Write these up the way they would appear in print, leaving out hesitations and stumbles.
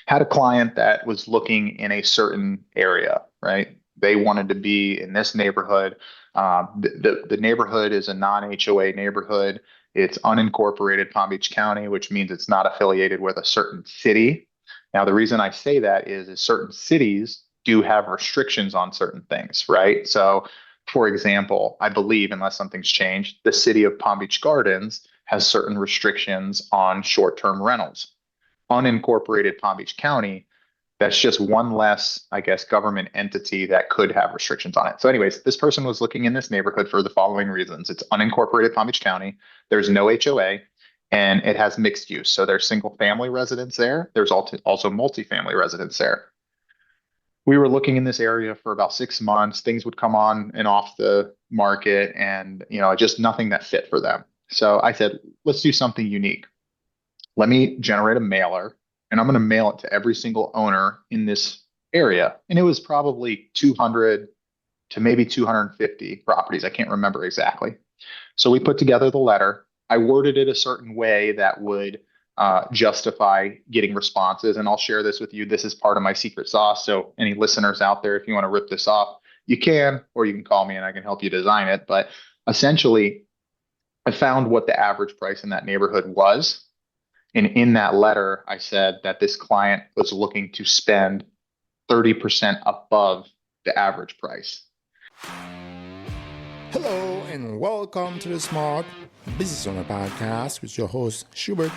Had a client that was looking in a certain area, right? They wanted to be in this neighborhood. The neighborhood is a non-HOA neighborhood. It's unincorporated Palm Beach County, which means it's not affiliated with a certain city. Now, the reason I say that is certain cities do have restrictions on certain things, right? So, for example, I believe, unless something's changed, the city of Palm Beach Gardens has certain restrictions on short-term rentals. Unincorporated Palm Beach County, that's just one less, I guess, government entity that could have restrictions on it. So, anyways, this person was looking in this neighborhood for the following reasons. It's unincorporated Palm Beach County, there's no HOA, and it has mixed use. So there's single family residents there. There's also multifamily residents there. We were looking in this area for about 6 months. Things would come on and off the market, and just nothing that fit for them. So I said, let's do something unique. Let me generate a mailer, and I'm going to mail it to every single owner in this area. And it was probably 200 to maybe 250 properties. I can't remember exactly. So we put together the letter. I worded it a certain way that would justify getting responses. And I'll share this with you. This is part of my secret sauce. So any listeners out there, if you want to rip this off, you can, or you can call me and I can help you design it. But essentially, I found what the average price in that neighborhood was. And in that letter, I said that this client was looking to spend 30% above the average price. Hello and welcome to the Smart Business Owner Podcast with your host, Schubert.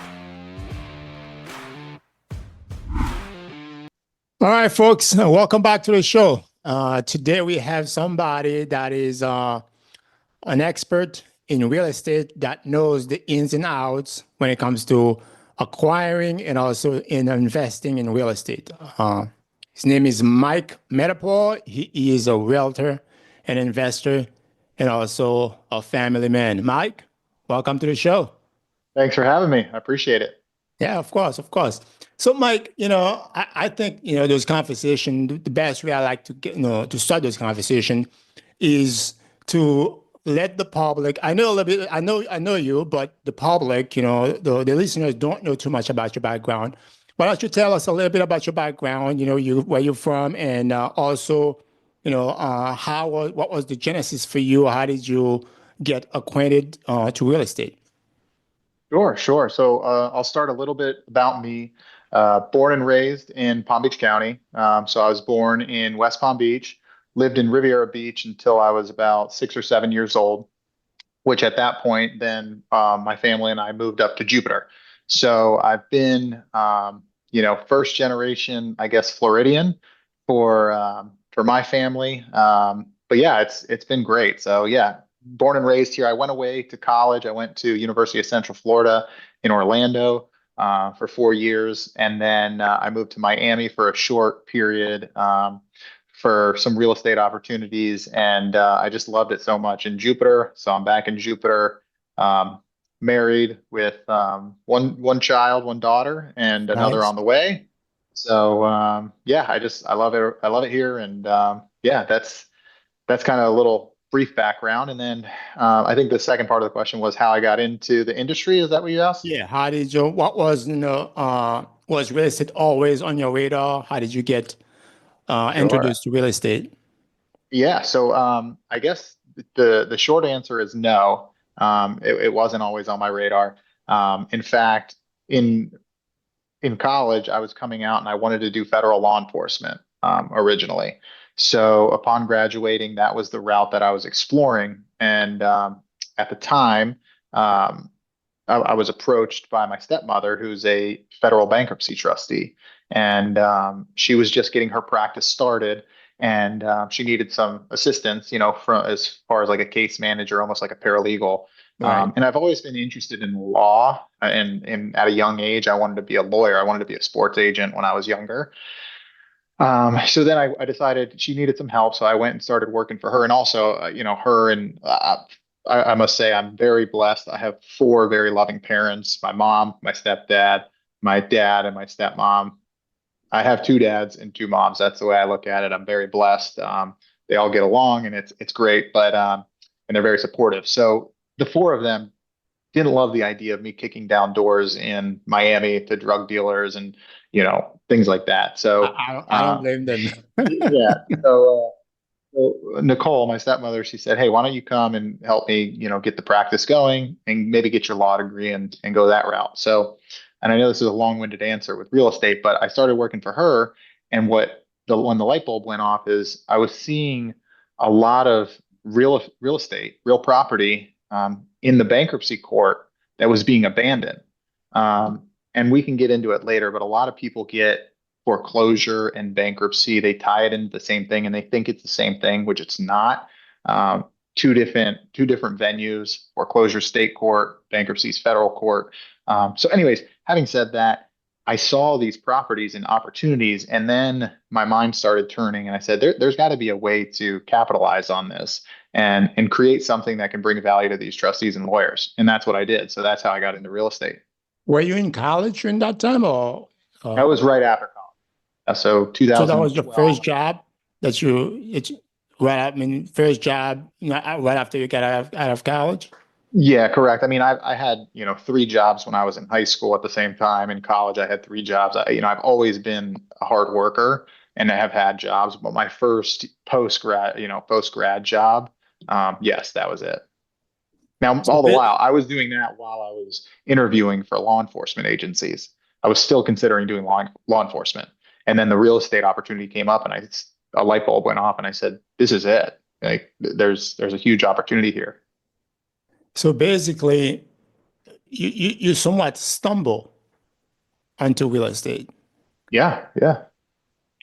All right, folks, welcome back to the show. Today we have somebody that is an expert in real estate that knows the ins and outs when it comes to acquiring and also in investing in real estate. His name is Mike Mehdipour. He is a realtor, an investor, and also a family man. Mike, welcome to the show. Thanks for having me. I appreciate it. Yeah, of course, of course. So, Mike, I think, those conversation, the best way I like to get, to start those conversation is to let the public, I know a little bit, I know you, but the public, the listeners don't know too much about your background. Why don't you tell us a little bit about your background, where you're from, and also, what was the genesis for you? How did you get acquainted to real estate? Sure, sure. So I'll start a little bit about me. Born and raised in Palm Beach County. So I was born in West Palm Beach, lived in Riviera Beach until I was about 6 or 7 years old, which at that point, then my family and I moved up to Jupiter. So I've been, first generation, I guess, Floridian for my family. But yeah, it's been great. So yeah, born and raised here. I went away to college. I went to University of Central Florida in Orlando for 4 years, and then I moved to Miami for a short period for some real estate opportunities, and I just loved it so much in Jupiter. So I'm back in Jupiter, married with one child, one daughter, and another Nice. on the way. So yeah, I love it. I love it here, and yeah, that's kind of a little brief background. And then I think the second part of the question was how I got into the industry. Is that what you asked? Yeah. How did you, what was, was real estate always on your radar? How did you get Sure. introduced to real estate? Yeah. So I guess the short answer is no. It wasn't always on my radar. In fact, in in college, I was coming out and I wanted to do federal law enforcement originally. So upon graduating, that was the route that I was exploring. And at the time, um, I was approached by my stepmother, who's a federal bankruptcy trustee, and she was just getting her practice started, and she needed some assistance, from as far as like a case manager, almost like a paralegal. Right. And I've always been interested in law, and at a young age, I wanted to be a lawyer. I wanted to be a sports agent when I was younger. So then I decided she needed some help, so I went and started working for her, and also, her and I must say I'm very blessed. I have four very loving parents: my mom, my stepdad, my dad, and my stepmom. I have two dads and two moms. That's the way I look at it. I'm very blessed. They all get along, and it's great, but and they're very supportive. So the four of them didn't love the idea of me kicking down doors in Miami to drug dealers and things like that. So I don't blame them. yeah, so. Well, Nicole, my stepmother, she said, "Hey, why don't you come and help me, get the practice going and maybe get your law degree and go that route." So, and I know this is a long-winded answer with real estate, but I started working for her, and when the light bulb went off is I was seeing a lot of real estate, real property in the bankruptcy court that was being abandoned. And we can get into it later, but a lot of people get foreclosure and bankruptcy. They tie it into the same thing and they think it's the same thing, which it's not. Um, two different venues: foreclosure state court, bankruptcy's federal court. So, anyways, having said that, I saw these properties and opportunities, and then my mind started turning, and I said, there's got to be a way to capitalize on this and create something that can bring value to these trustees and lawyers. And that's what I did. So that's how I got into real estate. Were you in college during that time, or That uh, was right after college. So so that was your 2012. first job that it's right? I mean, first job, right after you got out of college. Yeah, correct. I mean, I had, three jobs when I was in high school at the same time. In college, I had three jobs. I've always been a hard worker and I have had jobs, but my first post grad job, yes, that was it. Now, So, all the while, I was doing that while I was interviewing for law enforcement agencies. I was still considering doing law enforcement. And then the real estate opportunity came up and a light bulb went off and I said, this is it. Like there's a huge opportunity here. so basically, you somewhat stumble onto real estate. Yeah, yeah.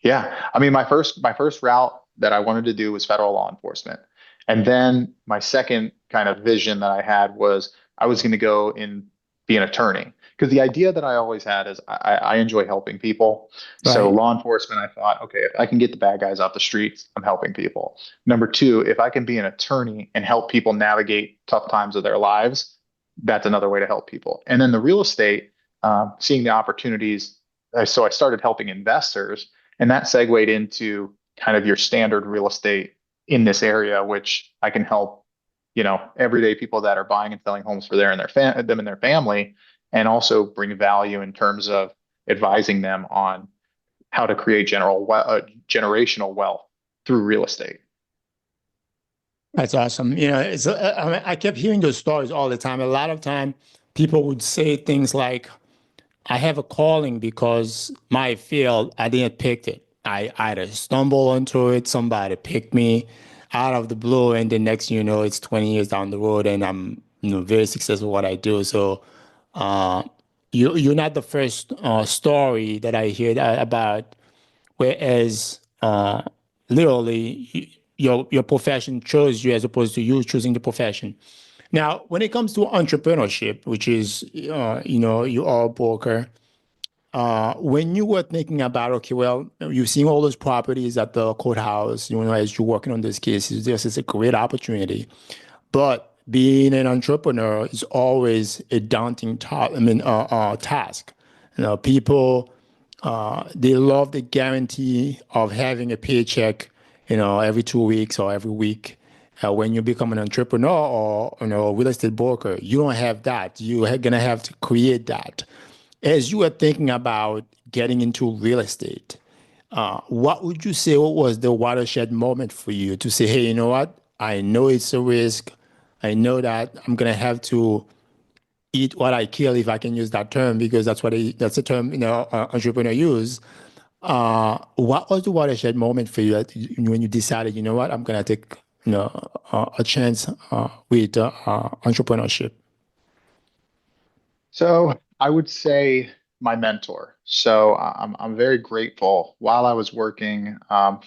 Yeah. I mean, my first route that I wanted to do was federal law enforcement. And then my second kind of vision that I had was I was going to go and be an attorney. Because the idea that I always had is I enjoy helping people. So Right. law enforcement, I thought, okay, if I can get the bad guys off the streets, I'm helping people. Number two, if I can be an attorney and help people navigate tough times of their lives, that's another way to help people. And then the real estate, seeing the opportunities, so I started helping investors and that segued into kind of your standard real estate in this area, which I can help, everyday people that are buying and selling homes for them and their family, and also bring value in terms of advising them on how to create generational wealth through real estate. That's awesome. I mean, I kept hearing those stories all the time. A lot of time, people would say things like, I have a calling because my field, I didn't pick it. I either stumble onto it, somebody picked me out of the blue, and the next thing you know, it's 20 years down the road, and I'm very successful at what I do. So, uh, you're not the first story that I hear about. Whereas, literally, your profession chose you as opposed to you choosing the profession. Now, when it comes to entrepreneurship, which is, you are a broker, when you were thinking about, okay, well, you've seen all those properties at the courthouse, as you're working on these cases, this is a great opportunity. But being an entrepreneur is always a daunting task. People, they love the guarantee of having a paycheck, every 2 weeks or every week. When you become an entrepreneur or a real estate broker, you don't have that. You're gonna have to create that. As you were thinking about getting into real estate, what would you say was the watershed moment for you to say, hey, you know what? I know it's a risk. I know that I'm gonna have to eat what I kill, if I can use that term, because that's the term entrepreneur use. What was the watershed moment for you when you decided, you know what, I'm gonna take a chance with entrepreneurship? So I would say my mentor. So I'm very grateful. While I was working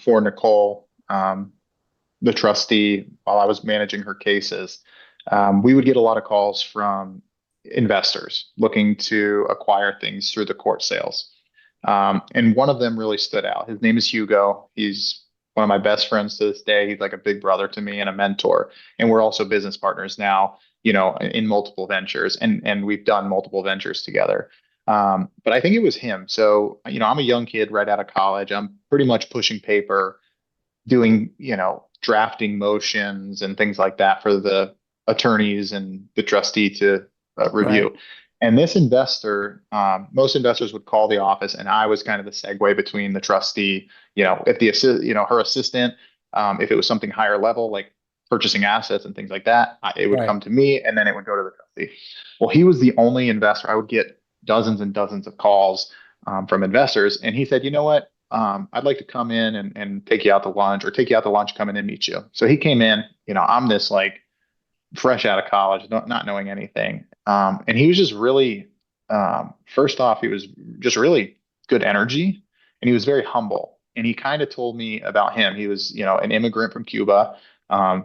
for Nicole, the trustee, while I was managing her cases, we would get a lot of calls from investors looking to acquire things through the court sales. And one of them really stood out. His name is Hugo. He's one of my best friends to this day. He's like a big brother to me and a mentor. And we're also business partners now, in multiple ventures, and we've done multiple ventures together. But I think it was him. So, I'm a young kid right out of college. I'm pretty much pushing paper, doing, drafting motions and things like that for the attorneys and the trustee to Right. review. And this investor, most investors would call the office, and I was kind of the segue between the trustee, if her assistant, if it was something higher level, like purchasing assets and things like that, it would Right. come to me, and then it would go to the trustee. Well, he was the only investor. I would get dozens and dozens of calls from investors, and he said, you know what? I'd like to come in and take you out to lunch, or take you out to lunch, come in and meet you. So he came in. I'm this like fresh out of college, not knowing anything. And he was just really, first off, he was just really good energy, and he was very humble. And he kind of told me about him. He was, an immigrant from Cuba,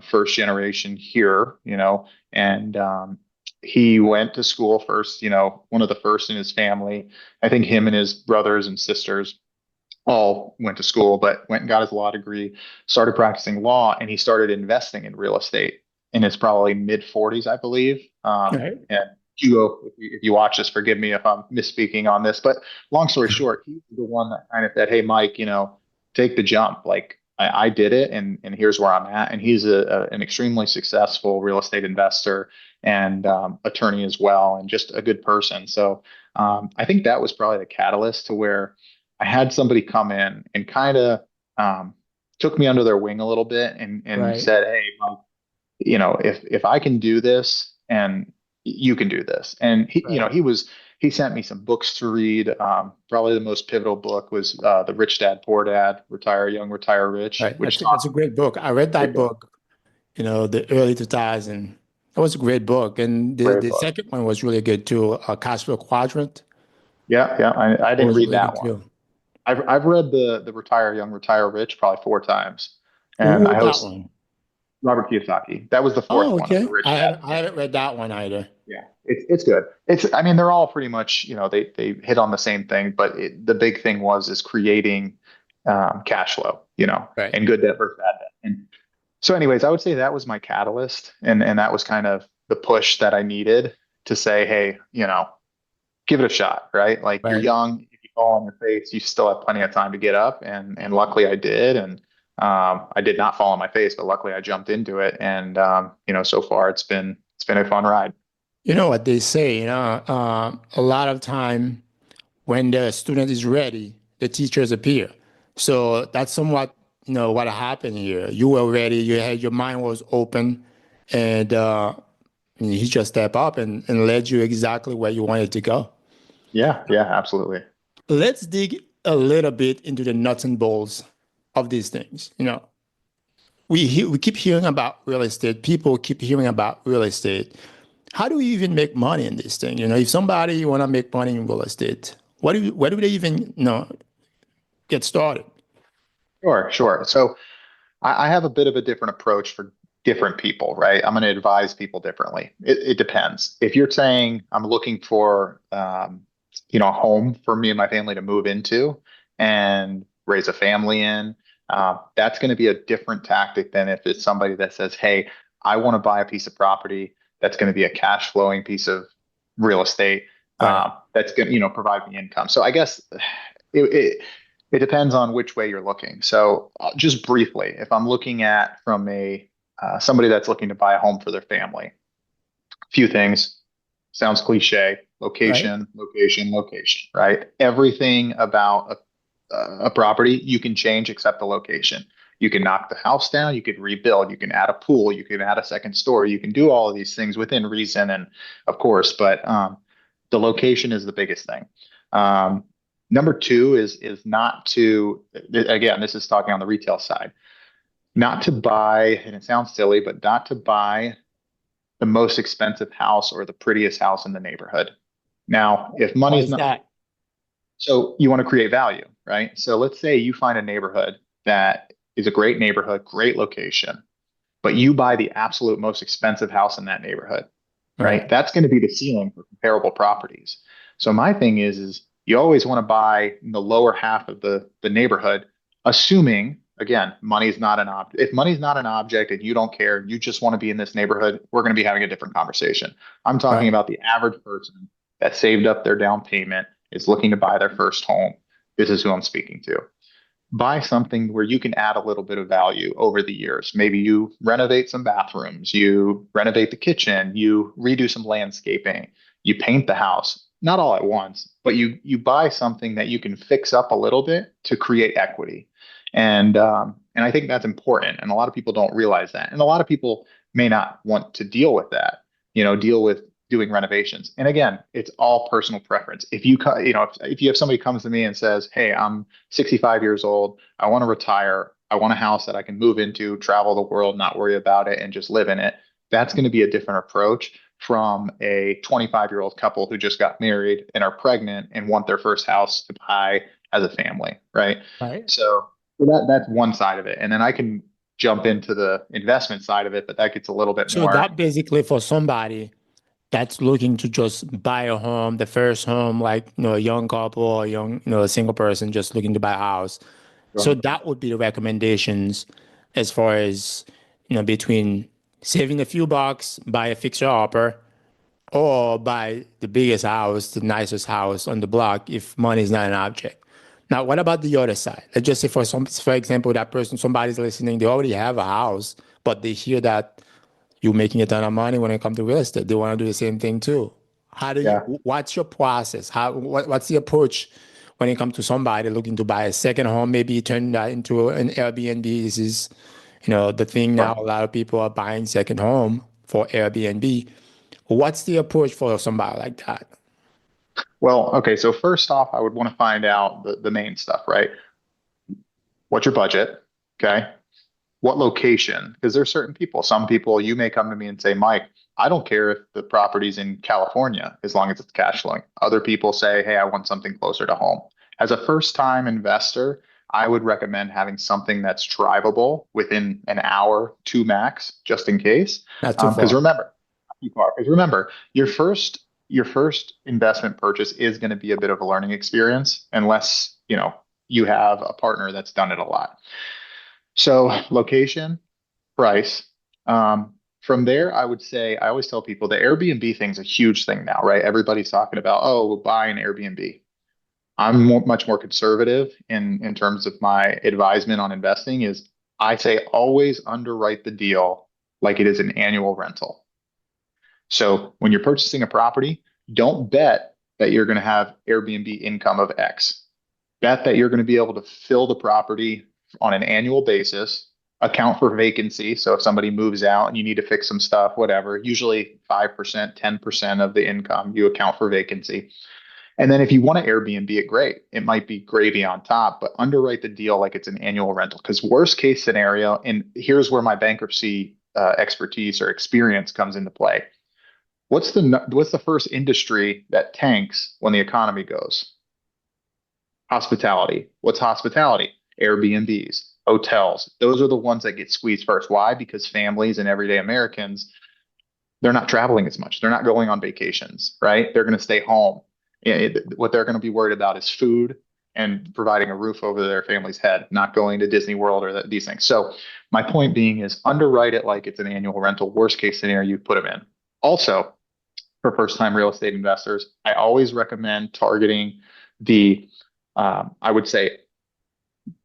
first generation here, and he went to school first, one of the first in his family. I think him and his brothers and sisters all went to school, but went and got his law degree, started practicing law, and he started investing in real estate in his probably mid 40s, I believe. Right. And Hugo, if you watch this, forgive me if I'm misspeaking on this, but long story short, he's the one that kind of said, "Hey, Mike, take the jump. Like I did it, and here's where I'm at." And he's an extremely successful real estate investor and attorney as well, and just a good person. So I think that was probably the catalyst to where I had somebody come in and kind of took me under their wing a little bit and Right. said, "Hey, Mike, if I can do this, and you can do this." And Right. he sent me some books to read. Probably the most pivotal book was The Rich Dad Poor Dad, Retire Young, Retire Rich, Right. which That's a taught great book. I read great that book, book, the early 2000. That was a great book. And the, great the book. second one was really good too, Cash Flow Quadrant. Yeah, yeah. I It didn't was read really that good one. too. I've read the Retire Young, Retire Rich probably four times, Who and I wrote that host one? Robert Kiyosaki. That was the fourth Oh, one of the okay. Rich I Dad. haven't I Yeah. haven't read that one either. Yeah, it's good. I mean, they're all pretty much, they hit on the same thing, but the big thing is creating cash flow, Right. and good debt versus bad debt. And so, anyways, I would say that was my catalyst, and that was kind of the push that I needed to say, hey, give it a shot, right? Like you're Right. young, if you fall on your face, you still have plenty of time to get up, and luckily I did, and I did not fall on my face, but luckily I jumped into it, and so far it's been a fun ride. You know what they say, a lot of time when the student is ready, the teachers appear. So that's somewhat, what happened here. You were ready, your mind was open, and he just stepped up and led you exactly where you wanted to go. Yeah, yeah, absolutely. Let's dig a little bit into the nuts and bolts of these things. We keep hearing about real estate. People keep hearing about real estate. How do we even make money in this thing? If somebody want to make money in real estate, where do they even get started? Sure, sure. So I have a bit of a different approach for different people, right? I'm going to advise people differently. It depends. If you're saying I'm looking for, a home for me and my family to move into and raise a family in, that's going to be a different tactic than if it's somebody that says, "Hey, I want to buy a piece of property that's going to be a cash flowing piece of real estate Right, that's going to, provide me income." So I guess it, it depends on which way you're looking. So, just briefly, if I'm looking at from a somebody that's looking to buy a home for their family, a few things. Sounds cliche. right, Location, location, location. Right. Everything about a property you can change except the location. You can knock the house down. You could rebuild. You can add a pool. You can add a second story. You can do all of these things within reason, and of course, but the location is the biggest thing. Um, Number two is not to, again, this is talking on the retail side, not to buy, and it sounds silly, but not to buy the most expensive house or the prettiest house in the neighborhood. Now, if why money's is not, that? so you want to create value, right? So let's say you find a neighborhood that is a great neighborhood, great location, but you buy the absolute most expensive house in that neighborhood, Right, right? That's going to be the ceiling for comparable properties. So my thing is you always want to buy in the lower half of the neighborhood, assuming again, money's not an object. If money's not an object and you don't care, you just want to be in this neighborhood, we're going to be having a different conversation. I'm talking right, about the average person that saved up their down payment, is looking to buy their first home. This is who I'm speaking to. buy something where you can add a little bit of value over the years. Maybe you renovate some bathrooms, you renovate the kitchen, you redo some landscaping, you paint the house, not all at once, but you buy something that you can fix up a little bit to create equity. And I think that's important. And a lot of people don't realize that. And a lot of people may not want to deal with that, deal with doing renovations. And again, it's all personal preference. If you have somebody comes to me and says, "Hey, I'm 65 years old. I want to retire. I want a house that I can move into, travel the world, not worry about it, and just live in it." That's going to be a different approach from a 25-year-old couple who just got married and are pregnant and want their first house to buy as a family, right? Right. So that's one side of it. And then I can jump into the investment side of it, but that gets a little bit So more. that basically for somebody that's looking to just buy a home, the first home, like, a young couple or young, a single person just looking to buy a house. So that would be the recommendations as far as, between saving a few bucks, buy a fixer upper, or buy the biggest house, the nicest house on the block if money is not an object. Now, what about the other side? Let's just say for example, that person, somebody's listening, they already have a house, but they hear that you're making a ton of money when it comes to real estate. They want to do the same thing too. Yeah. What's your process? What's the approach when it comes to somebody looking to buy a second home, maybe turn that into an Airbnb? This is, the thing now. Right. A lot of people are buying second home for Airbnb. What's the approach for somebody like that? Well, okay. So first off, I would want to find out the main stuff, right? What's your budget? Okay. What location? Because there's certain people. Some people you may come to me and say, Mike, I don't care if the property's in California as long as it's cash flowing. Other people say, hey, I want something closer to home. As a first time investor, I would recommend having something that's drivable within an hour, two max, just in case. Not too Because far. remember, your first investment purchase is going to be a bit of a learning experience unless you have a partner that's done it a lot. So location, price. From there, I would say I always tell people the Airbnb thing's a huge thing now, right? Everybody's talking about, oh, we'll buy an Airbnb. Much more conservative in terms of my advisement on investing is I say always underwrite the deal like it is an annual rental. So when you're purchasing a property, don't bet that you're going to have Airbnb income of X. Bet that you're going to be able to fill the property on an annual basis, account for vacancy. So if somebody moves out and you need to fix some stuff, whatever, usually 5%, 10% of the income, you account for vacancy. And then if you want to Airbnb it, great. It might be gravy on top, but underwrite the deal like it's an annual rental. Because worst case scenario, and here's where my bankruptcy expertise or experience comes into play. What's the first industry that tanks when the economy goes? Hospitality. What's hospitality? Airbnbs, hotels. Those are the ones that get squeezed first. Why? Because families and everyday Americans, they're not traveling as much. They're not going on vacations, right? They're going to stay home. What they're going to be worried about is food and providing a roof over their family's head, not going to Disney World or these things. So my point being is underwrite it like it's an annual rental. Worst case scenario, you put them in. Also, for first time real estate investors, I always recommend targeting the, I would say,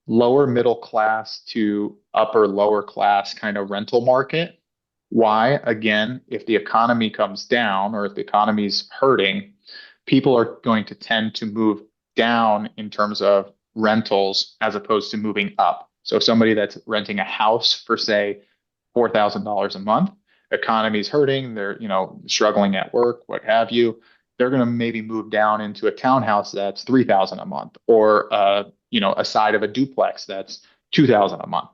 lower middle class to upper lower class kind of rental market. Why? Again, if the economy comes down or if the economy's hurting, people are going to tend to move down in terms of rentals as opposed to moving up. So somebody that's renting a house for, say, $4,000 a month, economy's hurting, they're, struggling at work, what have you. They're going to maybe move down into a townhouse that's 3,000 a month, or a side of a duplex that's 2,000 a month.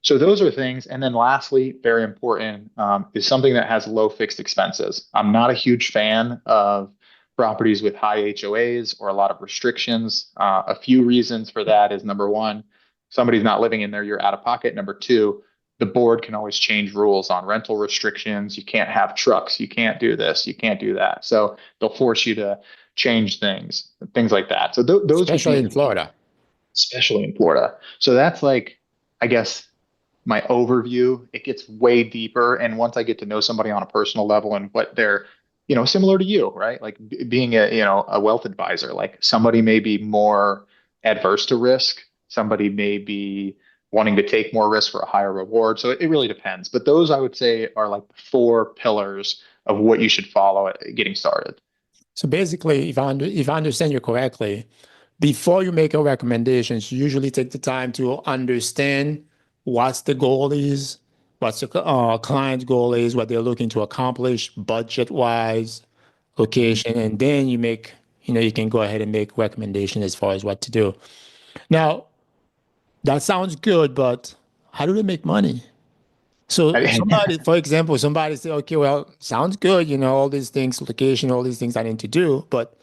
So those are things. And then lastly, very important, is something that has low fixed expenses. I'm not a huge fan of properties with high HOAs or a lot of restrictions. A few reasons for that is number one, somebody's not living in there, you're out of pocket. Number two, the board can always change rules on rental restrictions. You can't have trucks. You can't do this. You can't do that. So they'll force you to change things like that. So those would Especially be in the, Florida. especially in Florida. So that's like, I guess, my overview. It gets way deeper. And once I get to know somebody on a personal level and what they're, similar to you, right? Like being a wealth advisor, like somebody may be more adverse to risk. Somebody may be wanting to take more risk for a higher reward. So it really depends. But those I would say are like the four pillars of what you should follow at getting started. So basically, if I understand you correctly, before you make a recommendations, you usually take the time to understand what's the goal is, what's the client's goal is, what they're looking to accomplish budget wise, Mhm. location, and then you make, you can go ahead and make recommendation as far as what to do. Now, that sounds good, but how do they make money? So somebody, for example, somebody say, okay, well, sounds good, all these things, location, all these things I need to do, but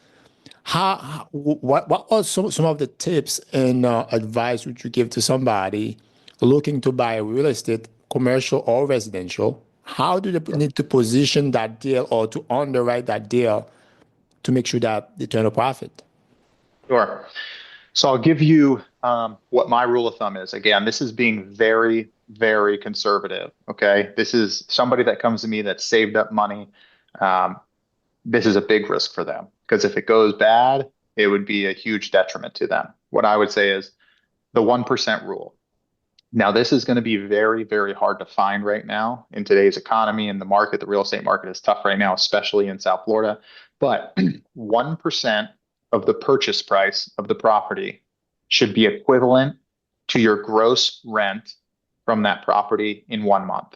what are some of the tips and advice would you give to somebody looking to buy real estate, commercial or residential? How do they need to position that deal or to underwrite that deal to make sure that they turn a profit? Sure. So I'll give you what my rule of thumb is. Again, this is being very, very conservative. Okay. This is somebody that comes to me that saved up money. Um, this is a big risk for them because if it goes bad, it would be a huge detriment to them. What I would say is the 1% rule. Now, this is going to be very, very hard to find right now in today's economy and the market. The real estate market is tough right now, especially in South Florida. But 1% of the purchase price of the property should be equivalent to your gross rent from that property in 1 month.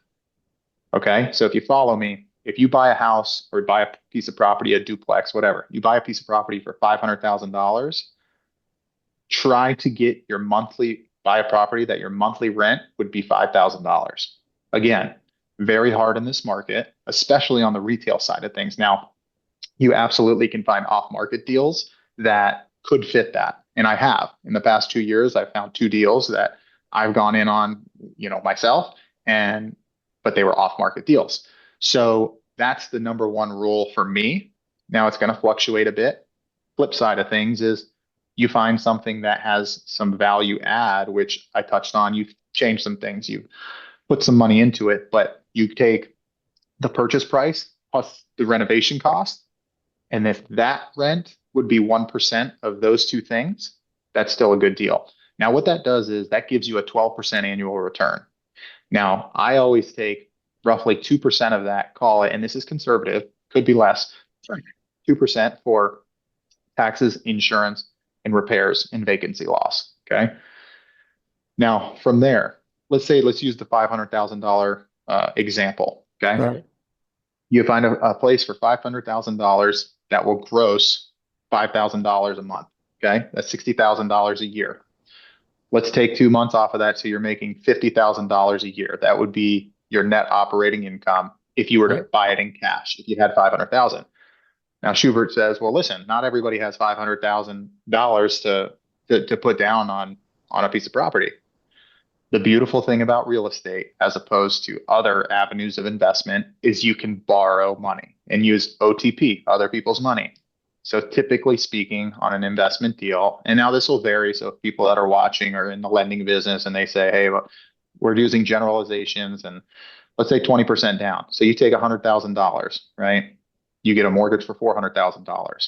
Okay. So if you follow me, if you buy a house or buy a piece of property, a duplex, whatever, you buy a piece of property for $500,000, try to get your monthly buy a property that your monthly rent would be $5,000. Again, very hard in this market, especially on the retail side of things. Now, you absolutely can find off-market deals that could fit that. And I have. In the past 2 years, I've found two deals that I've gone in on, myself, and but they were off-market deals. So that's the number one rule for me. Now it's going to fluctuate a bit. Flip side of things is you find something that has some value add, which I touched on. You've changed some things, you've put some money into it, but you take the purchase price plus the renovation cost. And if that rent would be 1% of those two things, that's still a good deal. Now, what that does is that gives you a 12% annual return. Now, I always take roughly 2% of that, call it, and this is conservative, could be less, 2% for taxes, insurance, and repairs and vacancy loss. Okay. Now, from there, let's use the $500,000 example. Okay. Right. You find a place for $500,000 that will gross $5,000 a month. Okay. That's $60,000 a year. Let's take 2 months off of that. So you're making $50,000 a year. That would be your net operating income if you were to Right. buy it in cash, if you had 500,000. Now Schubert says, well, listen, not everybody has $500,000 to put down on a piece of property. The beautiful thing about real estate, as opposed to other avenues of investment, is you can borrow money and use OTP, other people's money. So typically speaking, on an investment deal, and now this will vary. So if people that are watching are in the lending business and they say, hey, well, we're using generalizations and let's say 20% down. So you take $100,000, right? You get a mortgage for $400,000.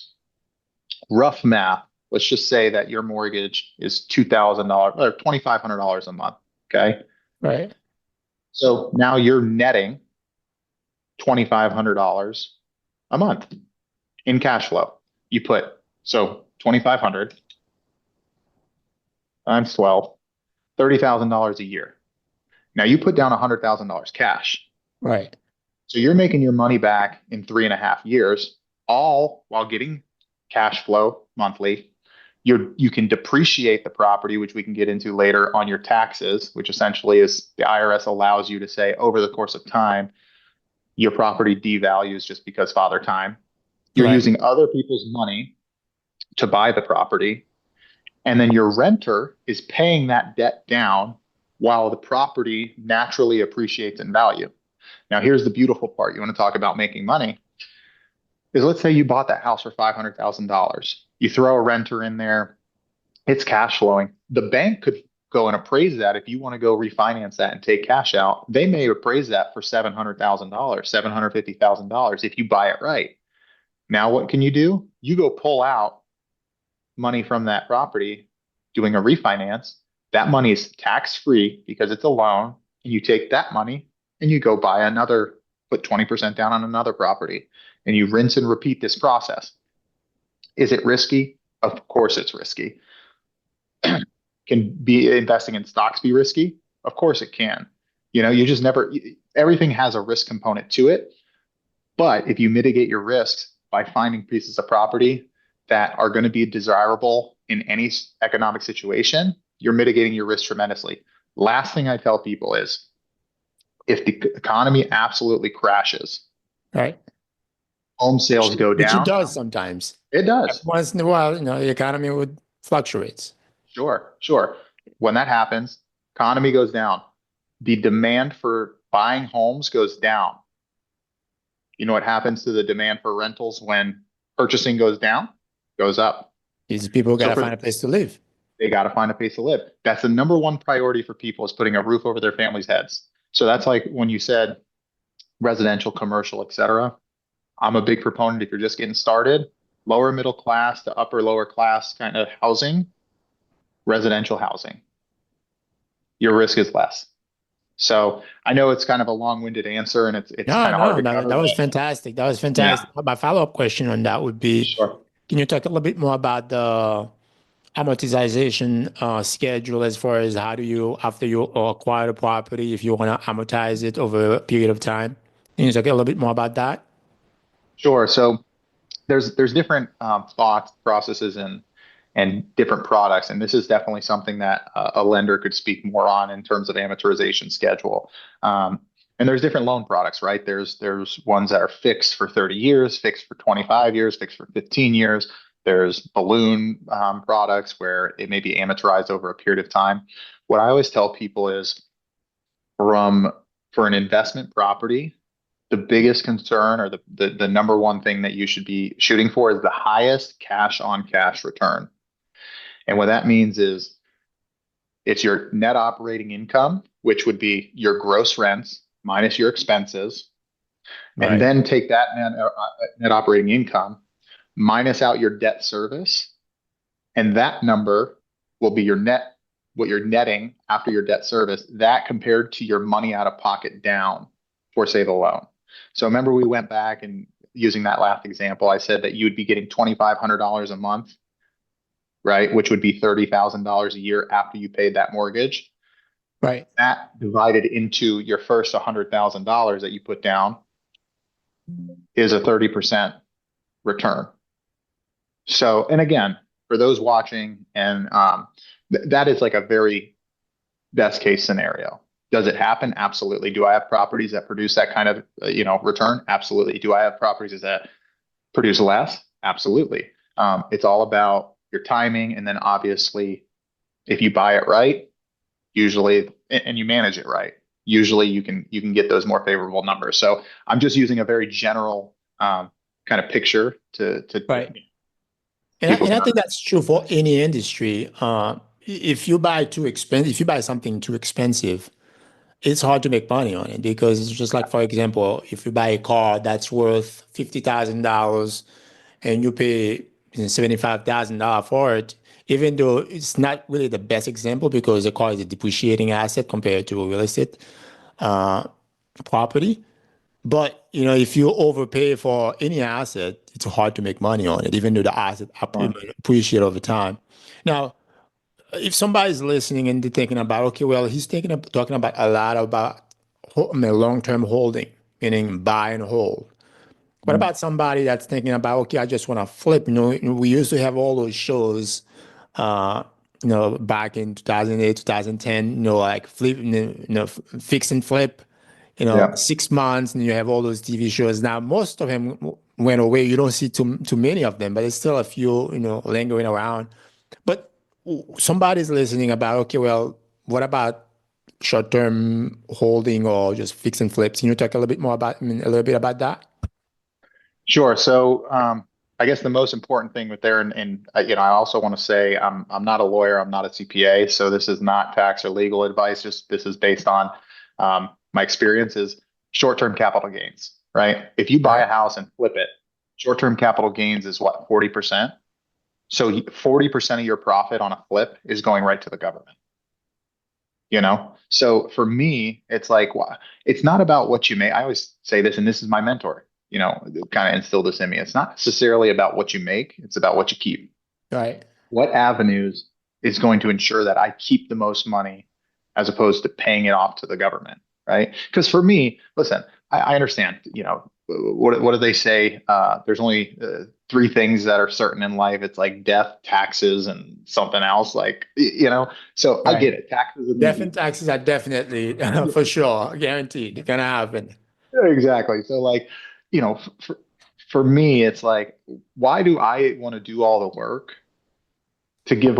Rough math, let's just say that your mortgage is $2,000 or $2,500 a month. Okay. Right. So now you're netting $2,500 a month in cash flow. You put, so 2,500 times 12, $30,000 a year. Now you put down $100,000 cash. Right. So you're making your money back in 3.5 years, all while getting cash flow monthly. You can depreciate the property, which we can get into later on your taxes, which essentially is the IRS allows you to say over the course of time, your property devalues just because father time. You're Right. using other people's money to buy the property, and then your renter is paying that debt down while the property naturally appreciates in value. Now, here's the beautiful part. You want to talk about making money is let's say you bought that house for $500,000. You throw a renter in there, it's cash flowing. The bank could go and appraise that. If you want to go refinance that and take cash out, they may appraise that for $700,000, $750,000 if you buy it right. Now, what can you do? You go pull out money from that property doing a refinance. That money is tax free because it's a loan, and you take that money and you go buy another, put 20% down on another property, and you rinse and repeat this process. Is it risky? Of course it's risky. Can be investing in stocks be risky? Of course it can. You just never, everything has a risk component to it. But if you mitigate your risks by finding pieces of property that are going to be desirable in any economic situation, you're mitigating your risk tremendously. Last thing I tell people is if the economy absolutely crashes, Right. home sales go Which it down. does sometimes. It Every does. once in a while, the economy would fluctuates. Sure, sure. When that happens, economy goes down. The demand for buying homes goes down. You know what happens to the demand for rentals when purchasing goes down? Goes up. These people So gotta for find a place to live. they got to find a place to live. That's the number one priority for people is putting a roof over their families' heads. So that's like when you said residential, commercial, et cetera. I'm a big proponent if you're just getting started, lower middle class to upper lower class kind of housing, residential housing. Your risk is less. So I know it's kind of a long-winded answer and it's No, kind of hard no, to no, cover, that was but fantastic. That was yeah, fantastic. My follow-up question on that would be, sure. can you talk a little bit more about the amortization schedule as far as how do you, after you acquire the property, if you want to amortize it over a period of time? Can you talk a little bit more about that? Sure. So there's different thoughts, processes, and different products, and this is definitely something that a lender could speak more on in terms of amortization schedule. And there's different loan products, right? There's ones that are fixed for 30 years, fixed for 25 years, fixed for 15 years. There's balloon products where it may be amortized over a period of time. What I always tell people is from for an investment property, the biggest concern or the number one thing that you should be shooting for is the highest cash on cash return. And what that means is it's your net operating income, which would be your gross rents minus your expenses, and Right. then take that net operating income, minus out your debt service, and that number will be your net, what you're netting after your debt service, that compared to your money out of pocket down for, say, the loan. So remember, we went back and using that last example, I said that you would be getting $2,500 a month, right? Which would be $30,000 a year after you paid that mortgage. Right. That divided into your first $100,000 that you put down is a 30% return. So, and again, for those watching, and that is like a very best case scenario. Does it happen? Absolutely. Do I have properties that produce that kind of return? Absolutely. Do I have properties that produce less? Absolutely. It's all about your timing, and then obviously, if you buy it right, usually, and you manage it right, usually you can get those more favorable numbers. So I'm just using a very general kind of picture to Right. And people and I can think understand. that's true for any industry. If you buy too expensive, if you buy something too expensive, it's hard to make money on it because it's just like, for example, if you buy a car that's worth $50,000 and you pay $75,000 for it, even though it's not really the best example because the car is a depreciating asset compared to a real estate uh, property. But if you overpay for any asset, it's hard to make money on it, even though the asset appreciate over time. Now, if somebody's listening and they're thinking about, okay, well, he's talking about a lot about long-term holding, meaning buy and hold. What Mhm. about somebody that's thinking about, okay, I just want to flip? We used to have all those shows, uh, back in 2008, 2010, like flip, fix and flip, Yeah. 6 months, and you have all those TV shows. Now, most of them went away. You don't see too many of them, but there's still a few, lingering around. But somebody's listening about, okay, well, what about short-term holding or just fix and flips? Can you talk a little bit more about, a little bit about that? Sure. So, I guess the most important thing with there, and I also want to say I'm not a lawyer, I'm not a CPA, so this is not tax or legal advice. Just this is based on my experiences. Short-term capital gains, right? If you buy Right. a house and flip it, short-term capital gains is what, 40%? So 40% of your profit on a flip is going right to the government. you know? So for me, it's like, it's not about what you make. I always say this, and this is my mentor, kind of instilled this in me. It's not necessarily about what you make, it's about what you keep. Right. What avenues is going to ensure that I keep the most money as opposed to paying it off to the government, right? Because for me, listen, I understand, what do they say? There's only three things that are certain in life. It's like death, taxes, and something else. Like, so I get Right. it. Taxes are the Death and easy. taxes are definitely for sure guaranteed gonna happen. Yeah, exactly. So like, for me, it's like, why do I want to do all the work to give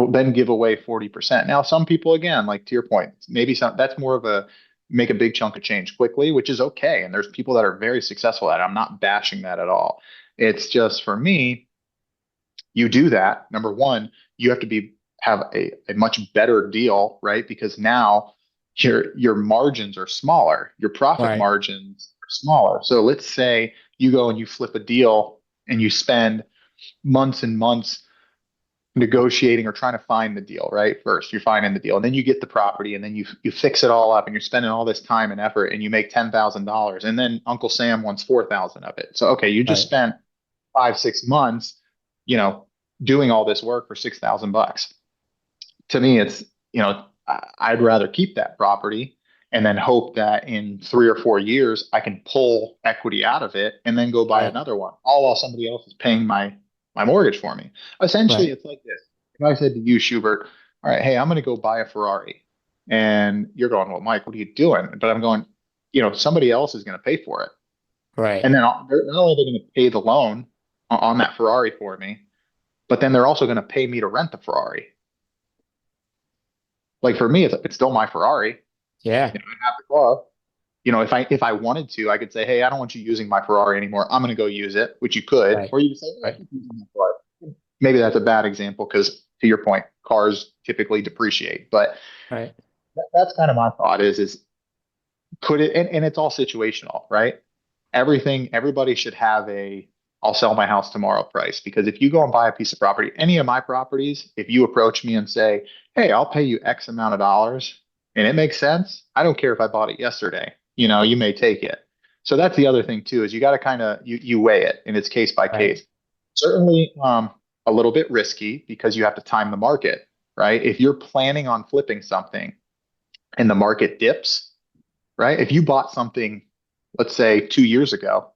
away 40%? Now, some people, again, like to your point, maybe that's more of a make a big chunk of change quickly, which is okay. And there's people that are very successful at it. I'm not bashing that at all. It's just for me, you do that. Number one, you have to have a much better deal, right? Because now your margins are smaller, your profit Right. margins are smaller. So let's say you go and you flip a deal and you spend months and months negotiating or trying to find the deal, right? First, you're finding the deal, and then you get the property, and then you fix it all up, and you're spending all this time and effort, and you make $10,000, and then Uncle Sam wants 4,000 of it. So okay, you just Right. spent 5, 6 months, you know, doing all this work for $6,000. To me, it's I'd rather keep that property and then hope that in 3 or 4 years I can pull equity out of it and then go buy Right. another one, all while somebody else is paying my mortgage for me. Essentially, Right. it's like this. If I said to you, Schubert, all right, hey, I'm going to go buy a Ferrari, and you're going, well, Mike, what are you doing? But I'm going, somebody else is going to pay for it, Right. and then they're not only going to pay the loan on that Ferrari for me, but then they're also going to pay me to rent the Ferrari. Like for me, it's still my Ferrari. Yeah. I have the car. If I wanted to, I could say, hey, I don't want you using my Ferrari anymore. I'm going to go use it, which you could, Right. or you could say, hey, Right. keep using my Ferrari. Maybe that's a bad example because, to your point, cars typically depreciate. But Right. that's kind of my thought is put it, and it's all situational, right? Everybody should have a I'll sell my house tomorrow price, because if you go and buy a piece of property, any of my properties, if you approach me and say, hey, I'll pay you X amount of dollars and it makes sense, I don't care if I bought it yesterday, you may take it. So that's the other thing too, is you got to kind of you weigh it, and it's case by Right. case. Certainly a little bit risky because you have to time the market, right? If you're planning on flipping something and the market dips, right? If you bought something, let's say 2 years ago,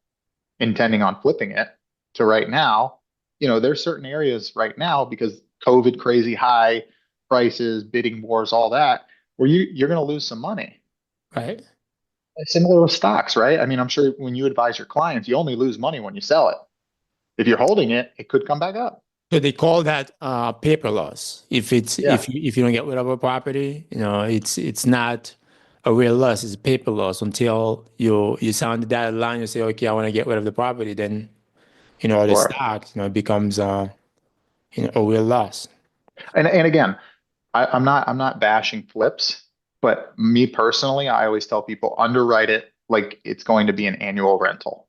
intending on flipping it to right now, there's certain areas right now because COVID crazy high prices, bidding wars, all that, where you're going to lose some money. Right. Similar with stocks, right? I mean, I'm sure when you advise your clients, you only lose money when you sell it. If you're holding it, it could come back up. So they call that paper loss. Yeah, If you don't get rid of a property, it's not a real loss. It's a paper loss until you sound the dotted line. You say, okay, I want to get rid of the property. Then the sure. stock it becomes a real loss. And again, I'm not bashing flips, but me personally, I always tell people underwrite it like it's going to be an annual rental.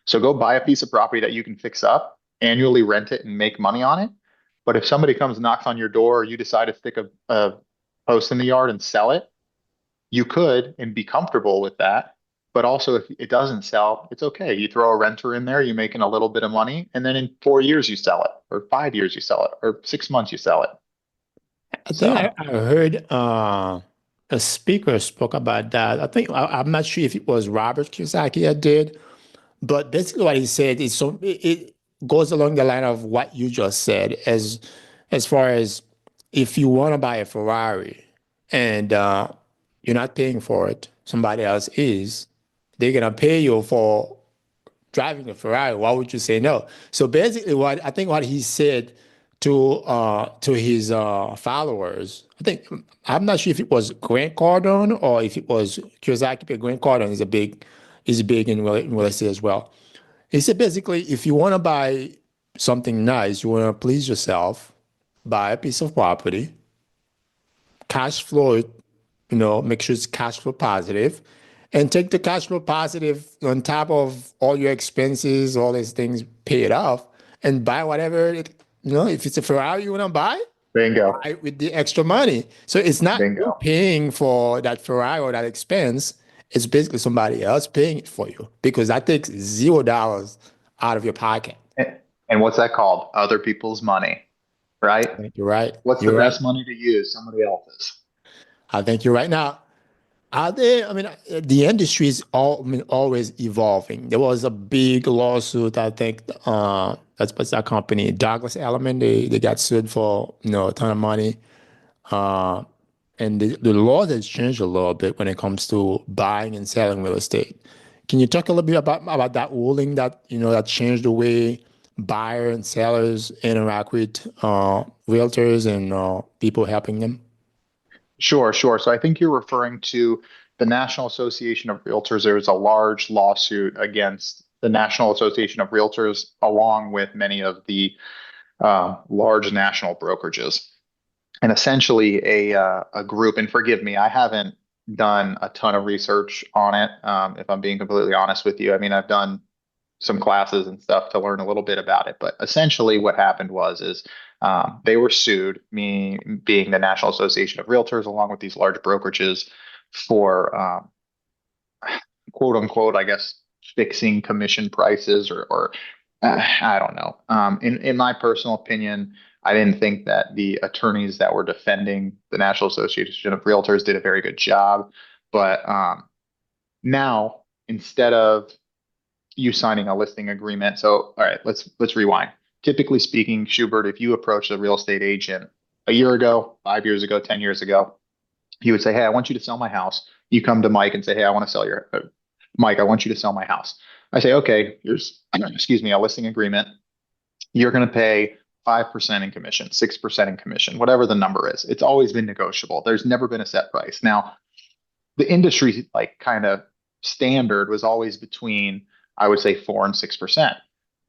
So go buy a piece of property that you can fix up, annually rent it and make money on it. But if somebody comes and knocks on your door, or you decide to stick a post in the yard and sell it, you could and be comfortable with that. But also, if it doesn't sell, it's okay. You throw a renter in there, you're making a little bit of money, and then in 4 years you sell it, or 5 years you sell it, or 6 months you sell it. I think So, I heard a speaker spoke about that. I'm not sure if it was Robert Kiyosaki that did, but basically what he said is it goes along the line of what you just said, as far as if you want to buy a Ferrari and you're not paying for it, somebody else is, they're gonna pay you for driving a Ferrari. Why would you say no? So basically, what he said to his followers, I'm not sure if it was Grant Cardone or if it was Kiyosaki, but Grant Cardone is big in real estate as well. He said basically, if you want to buy something nice, you want to please yourself, buy a piece of property, cash flow it, make sure it's cash flow positive, and take the cash flow positive on top of all your expenses, all these things, pay it off, and buy whatever if it's a Ferrari you want to buy, Bingo. buy with the extra money. So it's not you Bingo. paying for that Ferrari or that expense. It's basically somebody else paying it for you because that takes $0 out of your pocket. And, and what's that called? Other people's money, right? I think you're right. What's the You're right. best money to use? Somebody else's. I think you're right. Now, are there, I mean, the industry is I mean, always evolving. There was a big lawsuit, I think, that's that company, Douglas Elliman, they got sued for, a ton of money. Uh, and the law has changed a little bit when it comes to buying and selling real estate. Can you talk a little bit about that ruling that, that changed the way buyers and sellers interact with realtors and people helping them? Sure, sure. So I think you're referring to the National Association of Realtors. There was a large lawsuit against the National Association of Realtors, along with many of the large national brokerages. And essentially, a group, and forgive me, I haven't done a ton of research on it, if I'm being completely honest with you. I mean, I've done some classes and stuff to learn a little bit about it. But essentially, what happened was they were sued, me being the National Association of Realtors, along with these large brokerages, for quote unquote, I guess, fixing commission prices or I don't know. In my personal opinion, I didn't think that the attorneys that were defending the National Association of Realtors did a very good job. But now, instead of you signing a listing agreement. So, all right, let's rewind. Typically speaking, Schubert, if you approach a real estate agent a year ago, 5 years ago, 10 years ago, he would say, "Hey, I want you to sell my house." You come to Mike and say, "Hey, I want to sell your Mike, I want you to sell my house." I say, "Okay, here's excuse me, a listing agreement. You're going to pay 5% in commission, 6% in commission, whatever the number is. It's always been negotiable. There's never been a set price." Now, the industry like kind of standard was always between, I would say, 4 and 6%.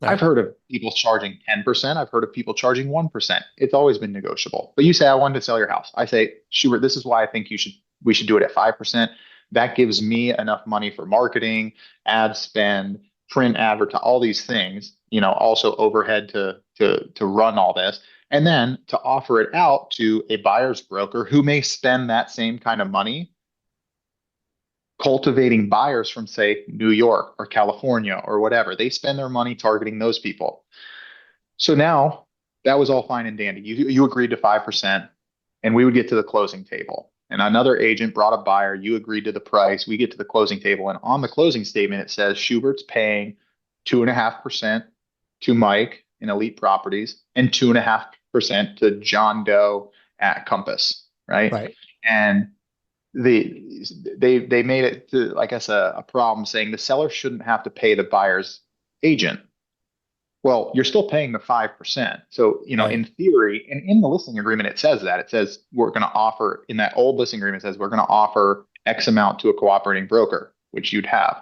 I've Right. heard of people charging 10%. I've heard of people charging 1%. It's always been negotiable. But you say, "I wanted to sell your house." I say, "Schubert, this is why I think we should do it at 5%. That gives me enough money for marketing, ad spend, print advertise, all these things, also overhead to run all this. And then to offer it out to a buyer's broker who may spend that same kind of money cultivating buyers from, say, New York or California or whatever. They spend their money targeting those people. So now that was all fine and dandy. You agreed to 5%, and we would get to the closing table. And another agent brought a buyer. You agreed to the price. We get to the closing table. And on the closing statement, it says Schubert's paying 2.5% to Mike in Elite Properties and 2.5% to John Doe at Compass, right? Right. And they made it to, I guess, a problem saying the seller shouldn't have to pay the buyer's agent. Well, you're still paying the 5%. So, Right. in theory, and in the listing agreement, it says that. It says we're going to offer, in that old listing agreement, it says we're going to offer X amount to a cooperating broker, which you'd have.